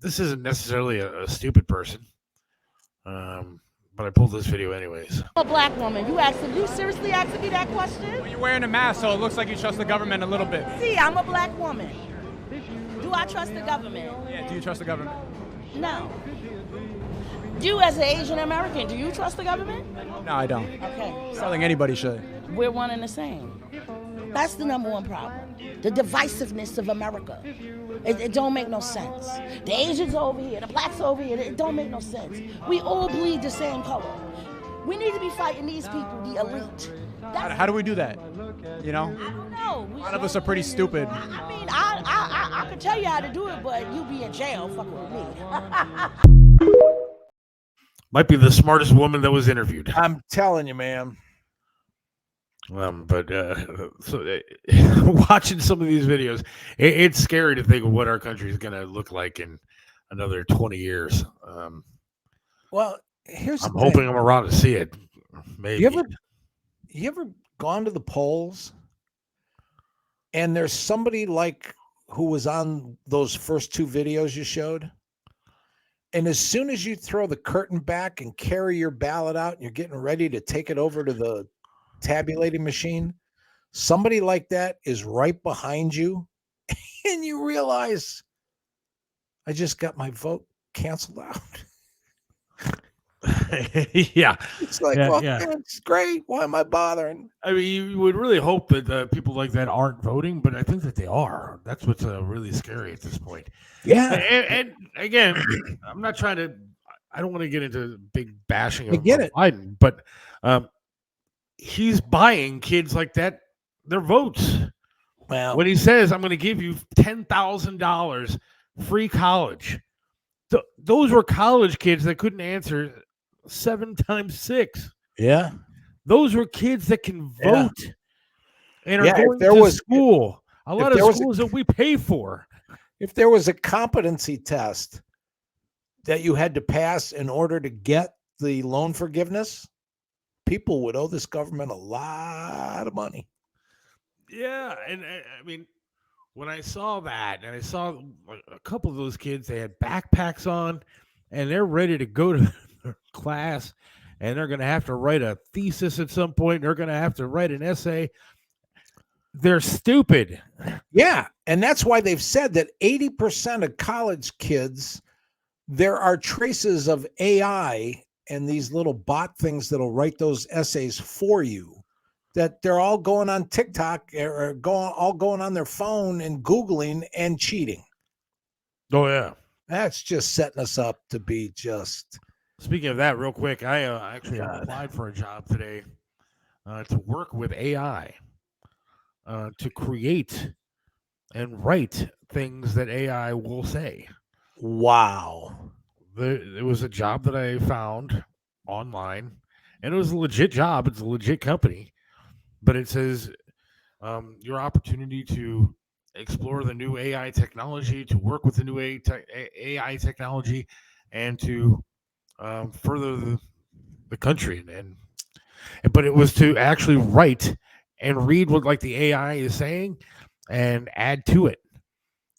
This isn't necessarily a stupid person, but I pulled this video anyways. I'm a black woman. You seriously asking me that question? Well, you're wearing a mask, so it looks like you trust the government a little bit. See, I'm a black woman. Do I trust the government? Yeah, do you trust the government? No. You as an Asian American, do you trust the government? No, I don't. Okay. I don't think anybody should. We're one and the same. That's the number one problem. The divisiveness of America. It don't make no sense. The Asians are over here, the blacks are over here. It don't make no sense. We all bleed the same color. We need to be fighting these people, the elite. How do we do that? You know? I don't know. A lot of us are pretty stupid. I mean, I could tell you how to do it, but you be in jail fucking with me. Might be the smartest woman that was interviewed. I'm telling you, man. But watching some of these videos, it's scary to think of what our country is going to look like in another 20 years. Well, here's I'm hoping I'm around to see it. Maybe. You ever gone to the polls and there's somebody like who was on those first 2 videos you showed? And as soon as you throw the curtain back and carry your ballot out and you're getting ready to take it over to the tabulating machine, somebody like that is right behind you, and you realize, I just got my vote canceled out. Yeah. It's like, it's great. Why am I bothering? I mean, you would really hope that people like that aren't voting, but I think that they are. That's what's really scary at this point. Yeah. And again, I'm not trying to, I don't want to get into big bashing of Biden, but he's buying kids like that their votes. Well, when he says, I'm going to give you $10,000 free college, those were college kids that couldn't answer 7 times 6. Yeah. Those were kids that can vote and are going to school. A lot of schools that we pay for. If there was a competency test that you had to pass in order to get the loan forgiveness, people would owe this government a lot of money. Yeah. And I mean, when I saw that, and I saw a couple of those kids, they had backpacks on and they're ready to go to their class, and they're going to have to write a thesis at some point. They're going to have to write an essay. They're stupid. Yeah. And that's why they've said that 80% of college kids, there are traces of AI and these little bot things that'll write those essays for you, that they're all going on TikTok or all going on their phone and Googling and cheating. Oh, yeah. That's just setting us up to be just. Speaking of that, real quick, I actually applied for a job today to work with AI to create and write things that AI will say. Wow. It was a job that I found online, and it was a legit job. It's a legit company, but it says your opportunity to explore the new AI technology, to work with the new AI technology, and to further the country. But it was to actually write and read what like the AI is saying and add to it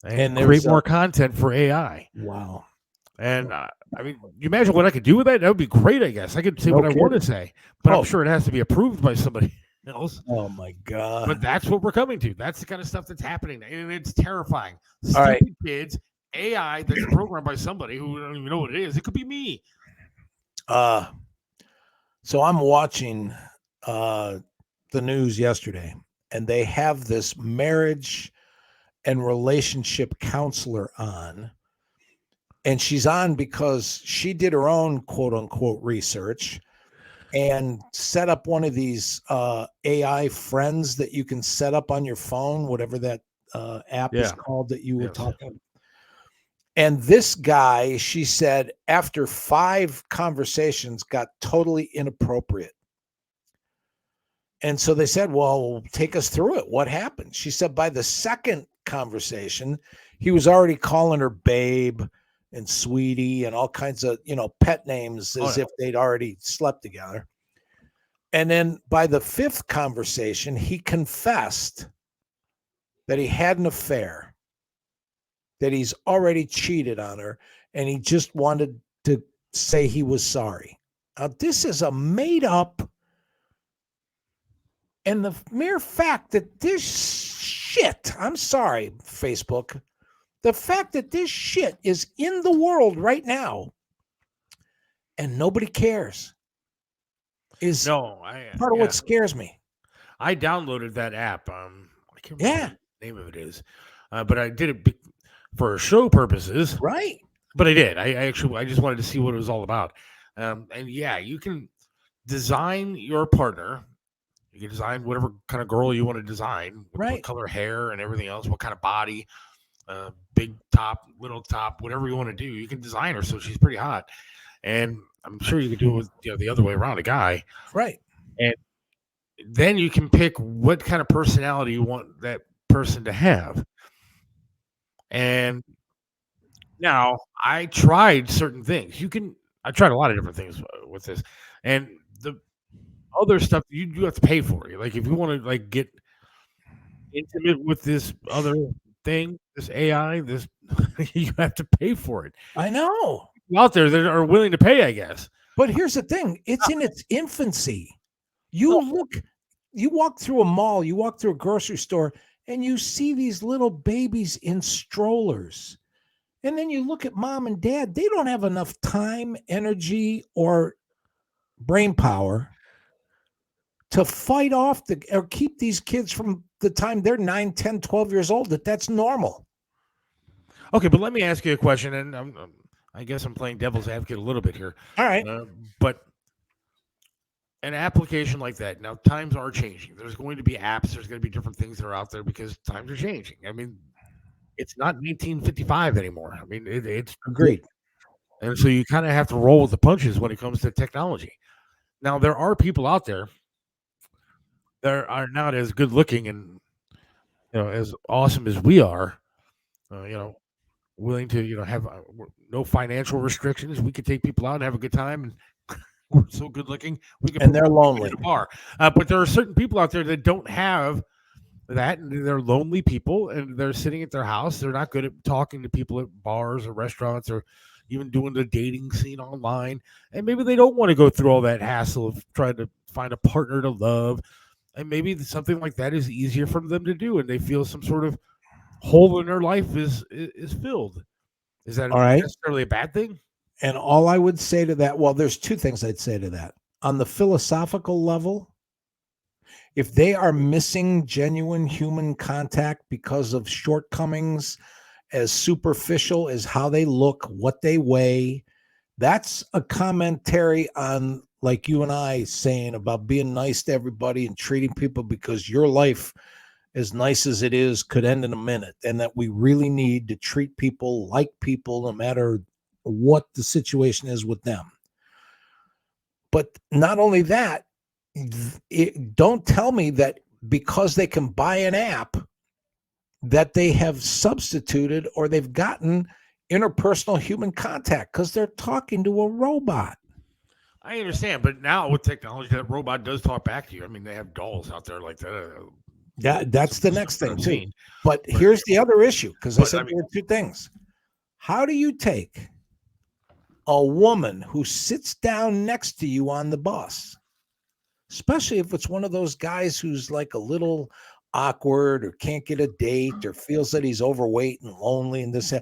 and create more content for AI. Wow. And I mean, you imagine what I could do with that? That would be great, I guess. I could say what I want to say, but I'm sure it has to be approved by somebody else. Oh my God. But that's what we're coming to. That's the kind of stuff that's happening. And it's terrifying. All right. Stupid kids, AI that's programmed by somebody who don't even know what it is. It could be me. So I'm watching the news yesterday, and they have this marriage and relationship counselor on. And she's on because she did her own quote unquote research and set up one of these AI friends that you can set up on your phone, whatever that app is called that you were talking about. And this guy, she said, after 5 conversations, got totally inappropriate. And so they said, well, take us through it. What happened? She said by the second conversation, he was already calling her babe and sweetie and all kinds of, pet names as if they'd already slept together. And then by the 5th conversation, he confessed that he had an affair, that he's already cheated on her, and he just wanted to say he was sorry. Now, this is a made up. And the mere fact that this shit, I'm sorry, Facebook, the fact that this shit is in the world right now and nobody cares is part of what scares me. I downloaded that app. I can't remember what the name of it is, but I did it for show purposes. Right. But I did. I just wanted to see what it was all about. And yeah, you can design your partner. You can design whatever kind of girl you want to design, what color hair and everything else, what kind of body, big top, little top, whatever you want to do. You can design her so she's pretty hot. And I'm sure you could do it with the other way around, a guy. Right. And then you can pick what kind of personality you want that person to have. And now I tried certain things. I tried a lot of different things with this. And the other stuff you have to pay for. Like if you want to like get intimate with this other thing, this AI, this you have to pay for it. I know. People out there that are willing to pay, I guess. But here's the thing, it's in its infancy. You walk through a mall, you walk through a grocery store, and you see these little babies in strollers. And then you look at mom and dad, they don't have enough time, energy, or brain power to fight off or keep these kids from the time they're 9, 10, 12 years old, that's normal. Okay, but let me ask you a question, and I guess I'm playing devil's advocate a little bit here. All right. But an application like that, now times are changing. There's going to be apps, there's going to be different things that are out there because times are changing. I mean, it's not 1955 anymore. I mean, it's agreed. And so you kind of have to roll with the punches when it comes to technology. Now, there are people out there that are not as good looking and as awesome as we are, willing to have no financial restrictions. We could take people out and have a good time, and we're so good looking. And they're lonely. At a bar. But there are certain people out there that don't have that, and they're lonely people, and they're sitting at their house. They're not good at talking to people at bars or restaurants or even doing the dating scene online. And maybe they don't want to go through all that hassle of trying to find a partner to love. And maybe something like that is easier for them to do, and they feel some sort of hole in their life is filled. Is that necessarily a bad thing? And all I would say to that, well, there's 2 things I'd say to that. On the philosophical level, if they are missing genuine human contact because of shortcomings as superficial as how they look, what they weigh, That's a commentary on, like you and I saying about being nice to everybody and treating people, because your life, as nice as it is, could end in a minute, and that we really need to treat people like people no matter what the situation is with them. But not only that, don't tell me that because they can buy an app that they have substituted or they've gotten interpersonal human contact, because they're talking to a robot. I understand, but now with technology, that robot does talk back to you. I mean, they have dolls out there like that. That's the next thing too. seen. But here's the other issue, because I But, said I mean- there were two things. How do you take a woman who sits down next to you on the bus, especially if it's one of those guys who's like a little awkward or can't get a date or feels that he's overweight and lonely and this?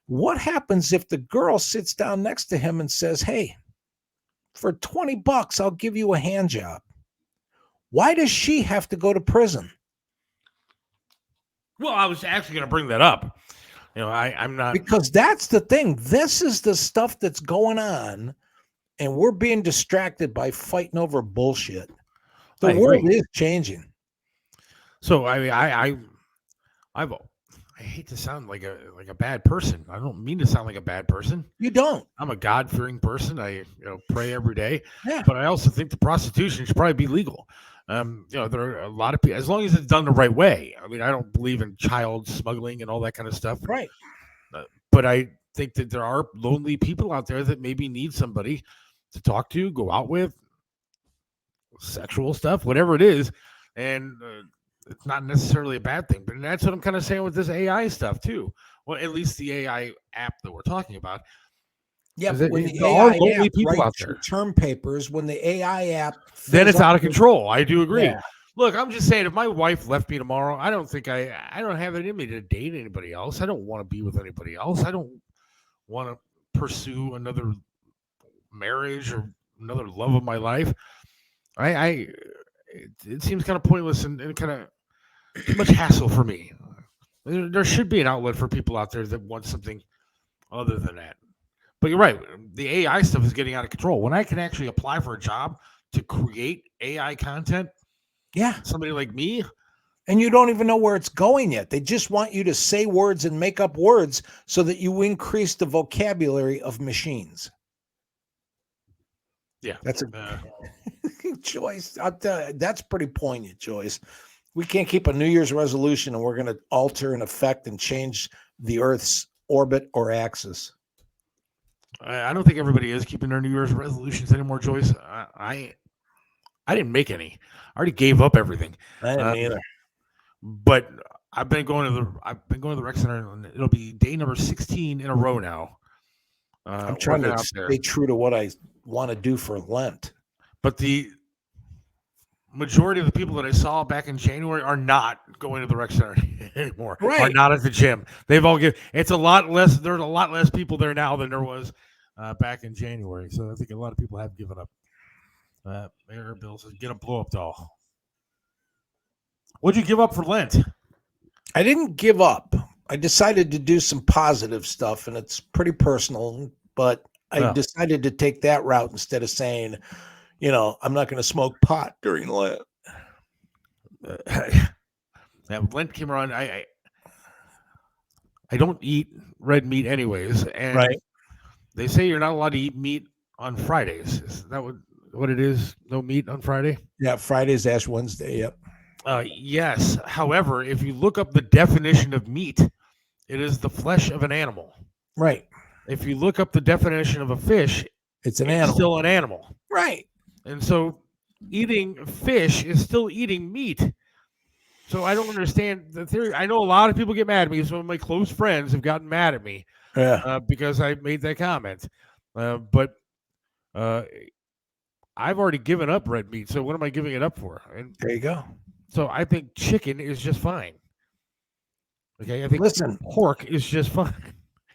What happens if the girl sits down next to him and says, "Hey, for $20, I'll give you a hand job"? Why does she have to go to prison? Well, I was actually going to bring that up. I'm not, because that's the thing. This is the stuff that's going on, and we're being distracted by fighting over bullshit. The world is changing. So I mean, I hate to sound like a bad person. I don't mean to sound like a bad person. You don't. I'm a God-fearing person. I pray every day. Yeah. But I also think the prostitution should probably be legal. There are a lot of people, as long as it's done the right way. I mean, I don't believe in child smuggling and all that kind of stuff. Right. But I think that there are lonely people out there that maybe need somebody to talk to, go out with, sexual stuff, whatever it is. And it's not necessarily a bad thing. But that's what I'm kind of saying with this AI stuff too. Well, at least the AI app that we're talking about. Yeah, but when the there are AI lonely app people out writes there. your term papers, when the AI app Then it's fills out of your- control. I do agree. Yeah. Look, I'm just saying, if my wife left me tomorrow, I don't think I don't have it in me to date anybody else. I don't want to be with anybody else. I don't want to pursue another marriage or another love of my life. It seems kind of pointless and kind of too much hassle for me. There should be an outlet for people out there that want something other than that. But you're right. The AI stuff is getting out of control. When I can actually apply for a job to create AI content, yeah, somebody like me, and you don't even know where it's going yet. They just want you to say words and make up words so that you increase the vocabulary of machines. Yeah, that's a Joyce. I'll tell you, that's pretty poignant, Joyce. We can't keep a New Year's resolution and we're going to alter and affect and change the Earth's orbit or axis. I don't think everybody is keeping their New Year's resolutions anymore, Joyce. I didn't make any. I already gave up everything. I didn't either. But I've been going to the rec center, and it'll be day number 16 in a row now. I'm trying to stay true to what I want to do for Lent. But the majority of the people that I saw back in January are not going to the rec center anymore. Right. Are not at the gym. They've all it's a lot less. There's a lot less people there now than there was back in January. So I think a lot of people have given up. Mayor Bill says, get a blow-up doll. What'd you give up for Lent? I didn't give up. I decided to do some positive stuff, and it's pretty personal, but I decided to take that route instead of saying, I'm not going to smoke pot during Lent. Lent came around. I don't eat red meat anyways, and they say you're not allowed to eat meat on Fridays. Is that what it is? No meat on Friday? Yeah, Friday's Ash Wednesday. Yep. Yes. However, if you look up the definition of meat, it is the flesh of an animal. Right. If you look up the definition of a fish, it's an animal. Still an animal. Right. And so eating fish is still eating meat. So I don't understand the theory. I know a lot of people get mad at me. Some of my close friends have gotten mad at me because I made that comment. But I've already given up red meat. So what am I giving it up for? And there you go. So I think chicken is just fine. Okay. I think pork is just fine.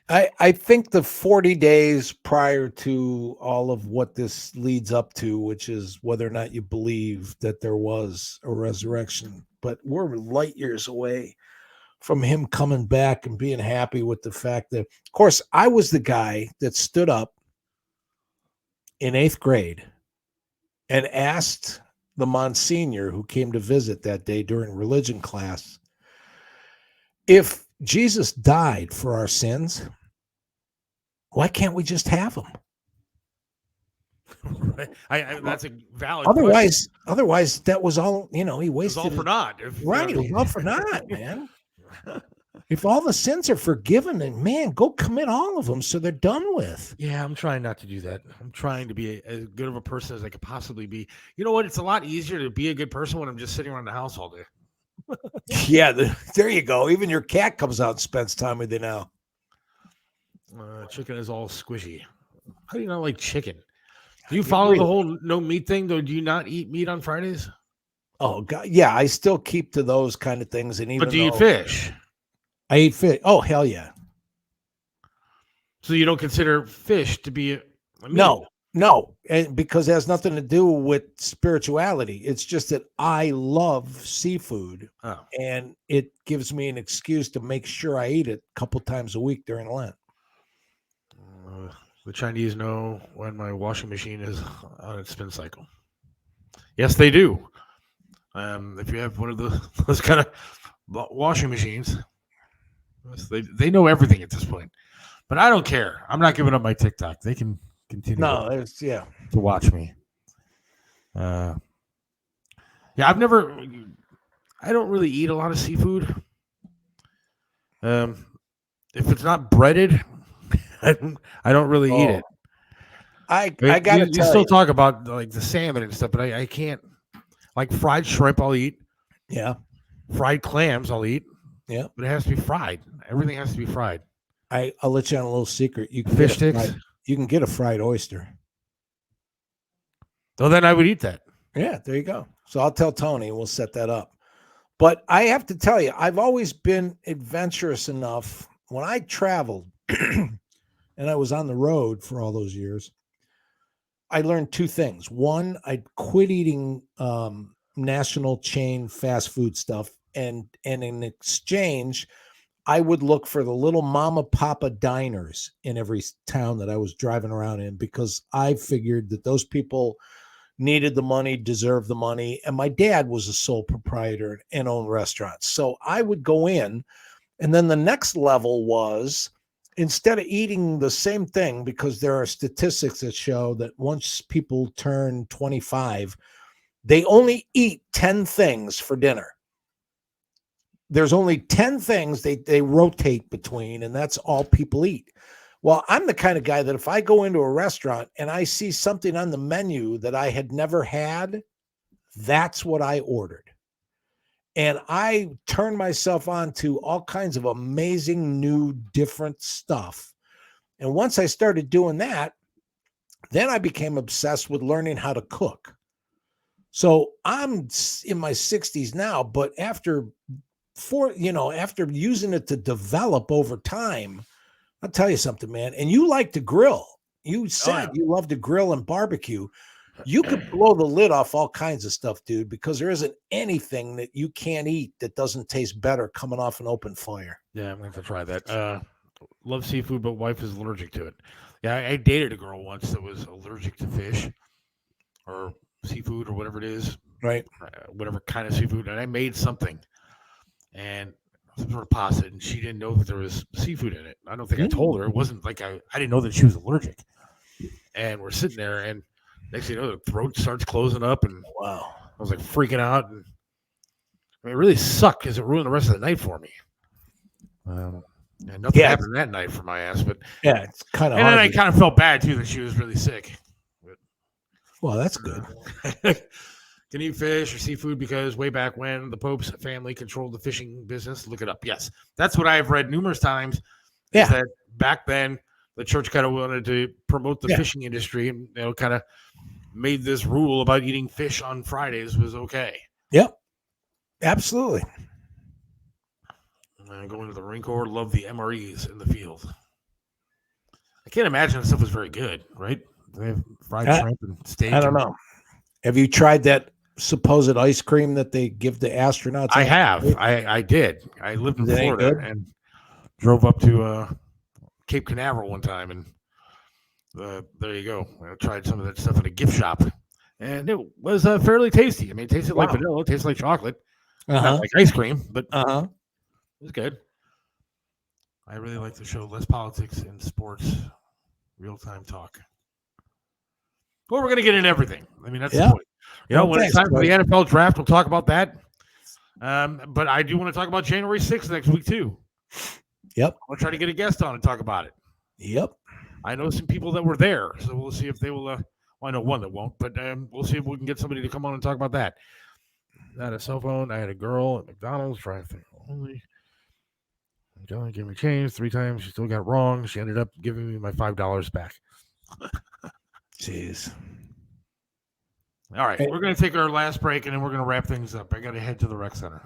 I think the 40 days prior to all of what this leads up to, which is whether or not you believe that there was a resurrection, but we're light years away from him coming back and being happy with the fact that, of course, I was the guy that stood up in 8th grade and asked the Monsignor who came to visit that day during religion class, if Jesus died for our sins, why can't we just have him? That's a valid question. Otherwise, that was all, he wasted. It was all for naught. Right, it was all for naught, man. If all the sins are forgiven, then man, go commit all of them so they're done with. Yeah, I'm trying not to do that. I'm trying to be as good of a person as I could possibly be. You know what? It's a lot easier to be a good person when I'm just sitting around the house all day. Yeah, there you go. Even your cat comes out and spends time with you now. Chicken is all squishy. How do you not like chicken? Do you follow the whole no meat thing, though? Do you not eat meat on Fridays? Oh, God. Yeah, I still keep to those kind of things. And even but do you eat fish? I eat fish. Oh, hell yeah. So you don't consider fish to be a meal? No, and because it has nothing to do with spirituality. It's just that I love seafood, and it gives me an excuse to make sure I eat it a couple times a week during Lent. The Chinese know when my washing machine is on its spin cycle. Yes, they do. If you have one of those kind of washing machines, they know everything at this point. But I don't care. I'm not giving up my TikTok. They can continue to watch me. Yeah, I don't really eat a lot of seafood. If it's not breaded, I don't really eat it. I gotta you still talk about like the salmon and stuff, but I can't. Like fried shrimp, I'll eat. Yeah. Fried clams, I'll eat. Yeah. But it has to be fried. Everything has to be fried. I'll let you on a little secret. You can fish sticks. You can get a fried oyster. Well, then I would eat that. Yeah, there you go. So I'll tell Tony, we'll set that up. But I have to tell you, I've always been adventurous enough. When I traveled and I was on the road for all those years, I learned two things. One, I quit eating national chain fast food stuff. And in exchange, I would look for the little mama papa diners in every town that I was driving around in, because I figured that those people needed the money, deserved the money. And my dad was a sole proprietor and owned restaurants. So I would go in, and then the next level was, instead of eating the same thing, because there are statistics that show that once people turn 25, they only eat 10 things for dinner. There's only 10 things they rotate between, and that's all people eat. Well, I'm the kind of guy that if I go into a restaurant and I see something on the menu that I had never had, that's what I ordered. And I turned myself on to all kinds of amazing, new, different stuff. And once I started doing that, then I became obsessed with learning how to cook. So I'm in my 60s now, but after using it to develop over time, I'll tell you something, man. And you like to grill. You said you love to grill and barbecue. You could blow the lid off all kinds of stuff, dude, because there isn't anything that you can't eat that doesn't taste better coming off an open fire. Yeah, I'm going to have to try that. Love seafood, but wife is allergic to it. Yeah, I dated a girl once that was allergic to fish or seafood or whatever it is. Right. Whatever kind of seafood. And I made something, and some sort of pasta, and she didn't know that there was seafood in it. I don't think I told her. It wasn't like I didn't know that she was allergic. And we're sitting there, and next thing you know, the throat starts closing up, and wow, I was like freaking out. And I mean, it really sucked because it ruined the rest of the night for me. And nothing happened that night for my ass, but yeah, it's kind of. And then I kind of felt bad too that she was really sick. But, well, that's good. Can eat fish or seafood because way back when the Pope's family controlled the fishing business. Look it up. Yes, that's what I've read numerous times. Yeah, is that back then the church kind of wanted to promote the fishing industry, and kind of made this rule about eating fish on Fridays was okay. Yep, absolutely. Going to the Marine Corps, love the MREs in the field. I can't imagine that stuff was very good, right? They have fried shrimp and steak. I don't know. Have you tried that supposed ice cream that they give the astronauts? I have. I did. I lived in Florida and drove up to Cape Canaveral one time, and there you go. I tried some of that stuff in a gift shop, and it was fairly tasty. I mean, it tasted like vanilla, it tasted like chocolate, not like ice cream, but it was good. I really like the show Less Politics and Sports, Real Time Talk. Well, we're going to get into everything. I mean, that's the point. When it's time for the NFL draft, we'll talk about that. But I do want to talk about January 6th next week, too. Yep. I'll try to get a guest on and talk about it. Yep. I know some people that were there, so we'll see if they will. Well, I know one that won't, but we'll see if we can get somebody to come on and talk about that. I had a cell phone. I had a girl at McDonald's drive-thru only. John gave me change 3 times. She still got it wrong. She ended up giving me my $5 back. Jeez. All right, we're going to take our last break, and then we're going to wrap things up. I got to head to the rec center.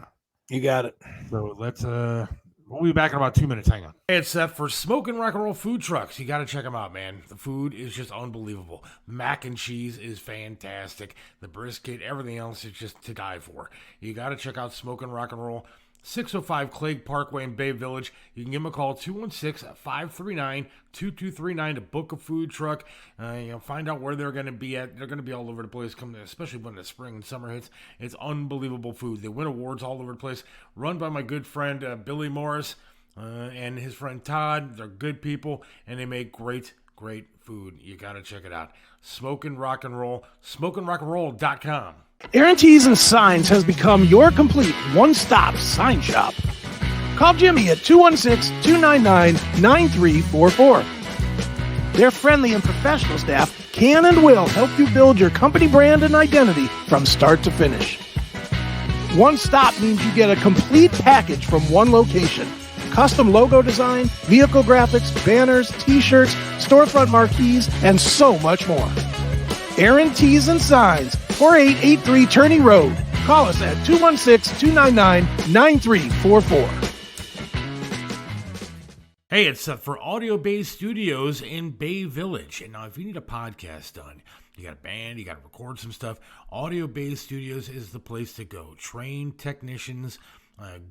You got it. So let's we'll be back in about 2 minutes. Hang on. It's for Smoking Rock and Roll food trucks. You got to check them out, man. The food is just unbelievable. Mac and cheese is fantastic. The brisket, everything else is just to die for. You got to check out Smoking Rock and Roll. 605 Clague Parkway in Bay Village. You can give them a call, 216-539-2239 to book a food truck. Find out where they're going to be at. They're going to be all over the place, especially when the spring and summer hits. It's unbelievable food. They win awards all over the place. Run by my good friend Billy Morris and his friend Todd. They're good people, and they make great food. You got to check it out. Smoking Rock and Roll, SmokingRockandRoll.com. Aaron Tees and Signs has become your complete one-stop sign shop. Call Jimmy at 216-299-9344. Their friendly and professional staff can and will help you build your company brand and identity from start to finish. One stop means you get a complete package from one location. Custom logo design, vehicle graphics, banners, t-shirts, storefront marquees, and so much more. Aaron Tees and Signs, 4883 Turney Road. Call us at 216-299-9344. Hey, it's for Audio Bay Studios in Bay Village. And now if you need a podcast done, you got a band, you got to record some stuff, Audio Bay Studios is the place to go. Trained technicians,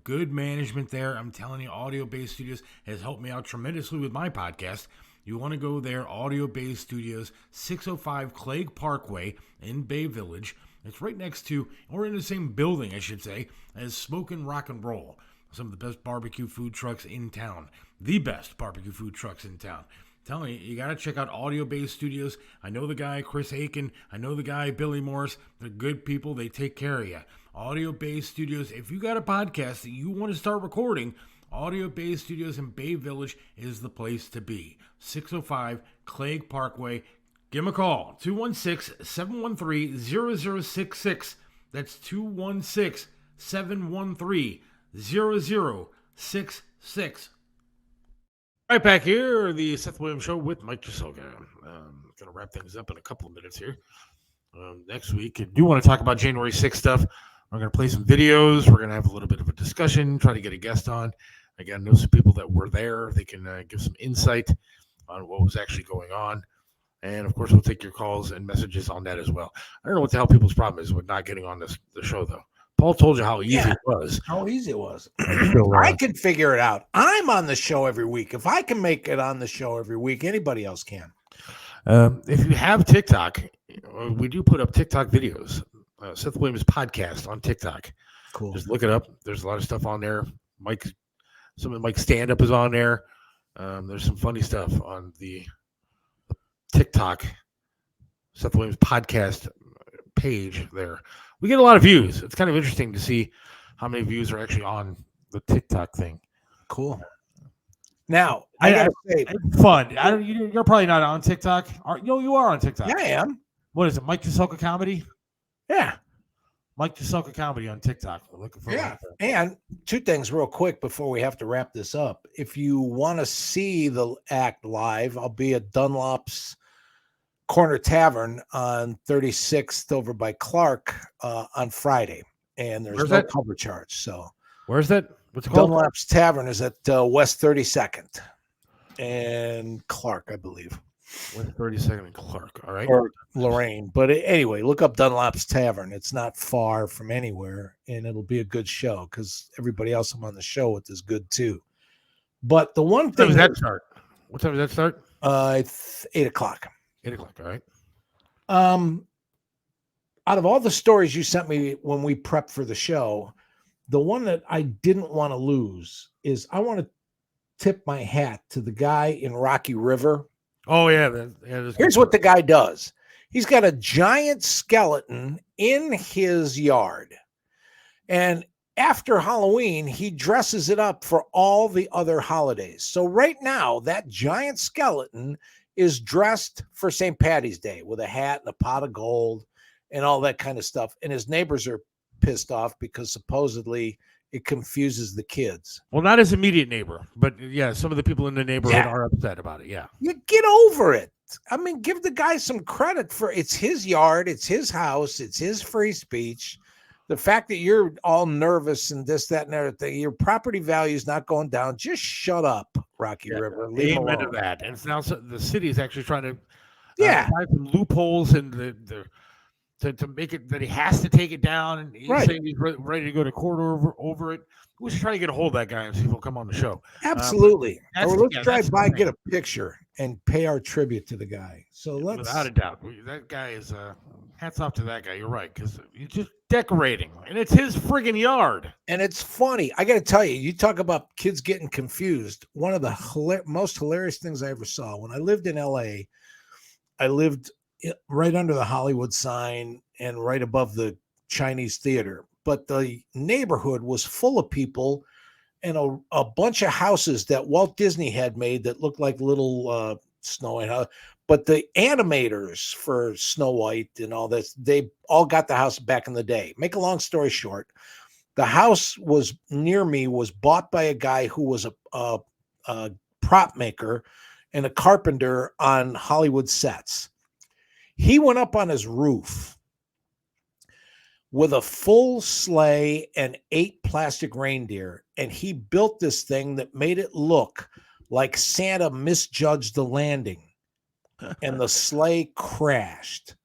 good management there. I'm telling you, Audio Bay Studios has helped me out tremendously with my podcast. You want to go there, Audio Bay Studios, 605 Clague Parkway in Bay Village. It's right next to, or in the same building, I should say, as Smoking Rock and Roll. Some of the best barbecue food trucks in town. The best barbecue food trucks in town. I'm telling you, you got to check out Audio Bay Studios. I know the guy, Chris Aiken. I know the guy, Billy Morris. They're good people. They take care of you. Audio Bay Studios, if you got a podcast that you want to start recording, Audio Bay Studios in Bay Village is the place to be. 605 Clague Parkway. Give them a call. 216-713-0066. That's 216-713-0066. Right back here, the Seth Williams Show with Mike Chiselga. Going to wrap things up in a couple of minutes here. Next week, I do want to talk about January 6th stuff. We're going to play some videos. We're going to have a little bit of a discussion, try to get a guest on. Again, know some people that were there. They can give some insight on what was actually going on. And, of course, we'll take your calls and messages on that as well. I don't know what the hell people's problem is with not getting on the show, though. Paul told you how easy it was. How easy it was. I can figure it out. I'm on the show every week. If I can make it on the show every week, anybody else can. If you have TikTok, we do put up TikTok videos. Seth Williams podcast on TikTok. Cool. Just look it up. There's a lot of stuff on there. Some of Mike's stand-up is on there. There's some funny stuff on the TikTok Seth Williams podcast page there. We get a lot of views. It's kind of interesting to see how many views are actually on the TikTok thing. Cool. Now, I gotta say, it's fun. You're probably not on TikTok. You are on TikTok. Yeah, I am. What is it, Mike Chiselga Comedy? Yeah. Mike Chiselga Comedy on TikTok. We're looking for And two things real quick before we have to wrap this up. If you want to see the act live, I'll be at Dunlop's Corner Tavern on 36th over by Clark on Friday. And there's no cover charge. So where's that? What's it called? Dunlop's Tavern is at West 32nd and Clark, I believe. West 32nd and Clark. All right. Or Lorraine. But anyway, look up Dunlop's Tavern. It's not far from anywhere, and it'll be a good show because everybody else I'm on the show with is good too. But the one thing does that start? What time does that start? It's 8:00. 8:00. All right. Out of all the stories you sent me when we prepped for the show, the one that I didn't want to lose is I want to tip my hat to the guy in Rocky River. Oh yeah. Here's what the guy does. He's got a giant skeleton in his yard. And after Halloween, he dresses it up for all the other holidays. So right now, that giant skeleton is dressed for St. Patty's Day with a hat and a pot of gold and all that kind of stuff. And his neighbors are pissed off because supposedly it confuses the kids. Well, not his immediate neighbor, but yeah, some of the people in the neighborhood are upset about it. Yeah. You get over it. I mean, give the guy some credit for it's his yard, it's his house, it's his free speech. The fact that you're all nervous and this, that, and everything, your property value is not going down. Just shut up, Rocky River. Leave him Amen to alone. that. And it's now the city is actually trying to find some loopholes and to make it that he has to take it down. And he's saying he's ready to go to court over it. We should try to get a hold of that guy and see if he'll come on the show. Absolutely. Or let's drive by, and get a picture, and pay our tribute to the guy. So let's. Without a doubt, that guy is hats off to that guy. You're right, because he's just decorating, and it's his friggin' yard. And it's funny. I got to tell you, you talk about kids getting confused. One of the most hilarious things I ever saw when I lived in LA, I lived right under the Hollywood sign and right above the Chinese theater. But the neighborhood was full of people and a bunch of houses that Walt Disney had made that looked like little Snow White. But the animators for Snow White and all this, they all got the house back in the day. Make a long story short, the house was near me, was bought by a guy who was a prop maker and a carpenter on Hollywood sets. He went up on his roof with a full sleigh and 8 plastic reindeer, and he built this thing that made it look like Santa misjudged the landing, and the sleigh crashed.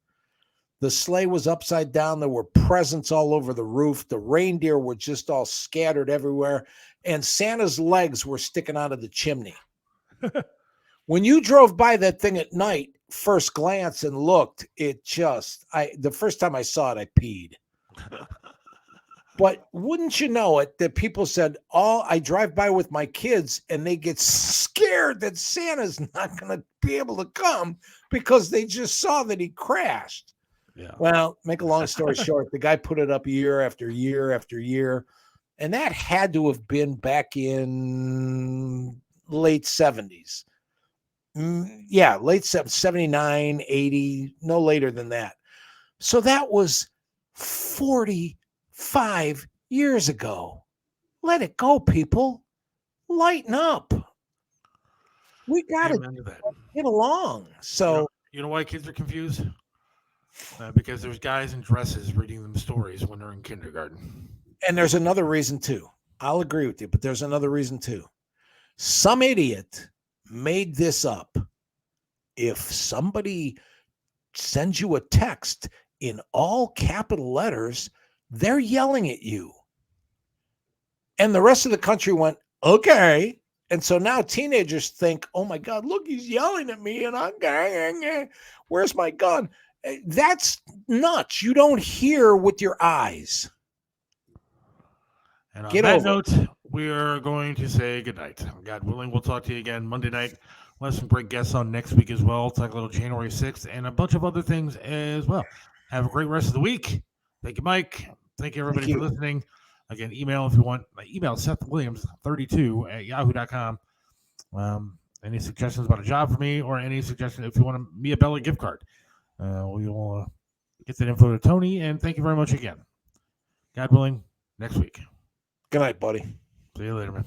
The sleigh was upside down. There were presents all over the roof. The reindeer were just all scattered everywhere, and Santa's legs were sticking out of the chimney. When you drove by that thing at night, first glance and looked, the first time I saw it, I peed. But wouldn't you know it that people said, I drive by with my kids and they get scared that Santa's not going to be able to come because they just saw that he crashed. Yeah. Well, make a long story short, the guy put it up year after year after year. And that had to have been back in late 70s. Yeah, late 79, 80, no later than that. So that was 45 years ago. Let it go, people. Lighten up. We got to get along. So you know why kids are confused? Because there's guys in dresses reading them stories when they're in kindergarten. And there's another reason too. I'll agree with you, but there's another reason too. Some idiot made this up. If somebody sends you a text in all capital letters, they're yelling at you. And the rest of the country went, okay. And so now teenagers think, oh my God, look, he's yelling at me and where's my gun? That's nuts. You don't hear with your eyes. And on that note, we are going to say goodnight. God willing, we'll talk to you again Monday night. We'll have some great guests on next week as well. Talk a little January 6th and a bunch of other things as well. Have a great rest of the week. Thank you, Mike. Thank you, everybody, for listening. Again, email if you want. My email is SethWilliams32@yahoo.com. Any suggestions about a job for me or any suggestions if you want a Mia Bella gift card. We will get that info to Tony. And thank you very much again. God willing, next week. Good night, buddy. See you later, man.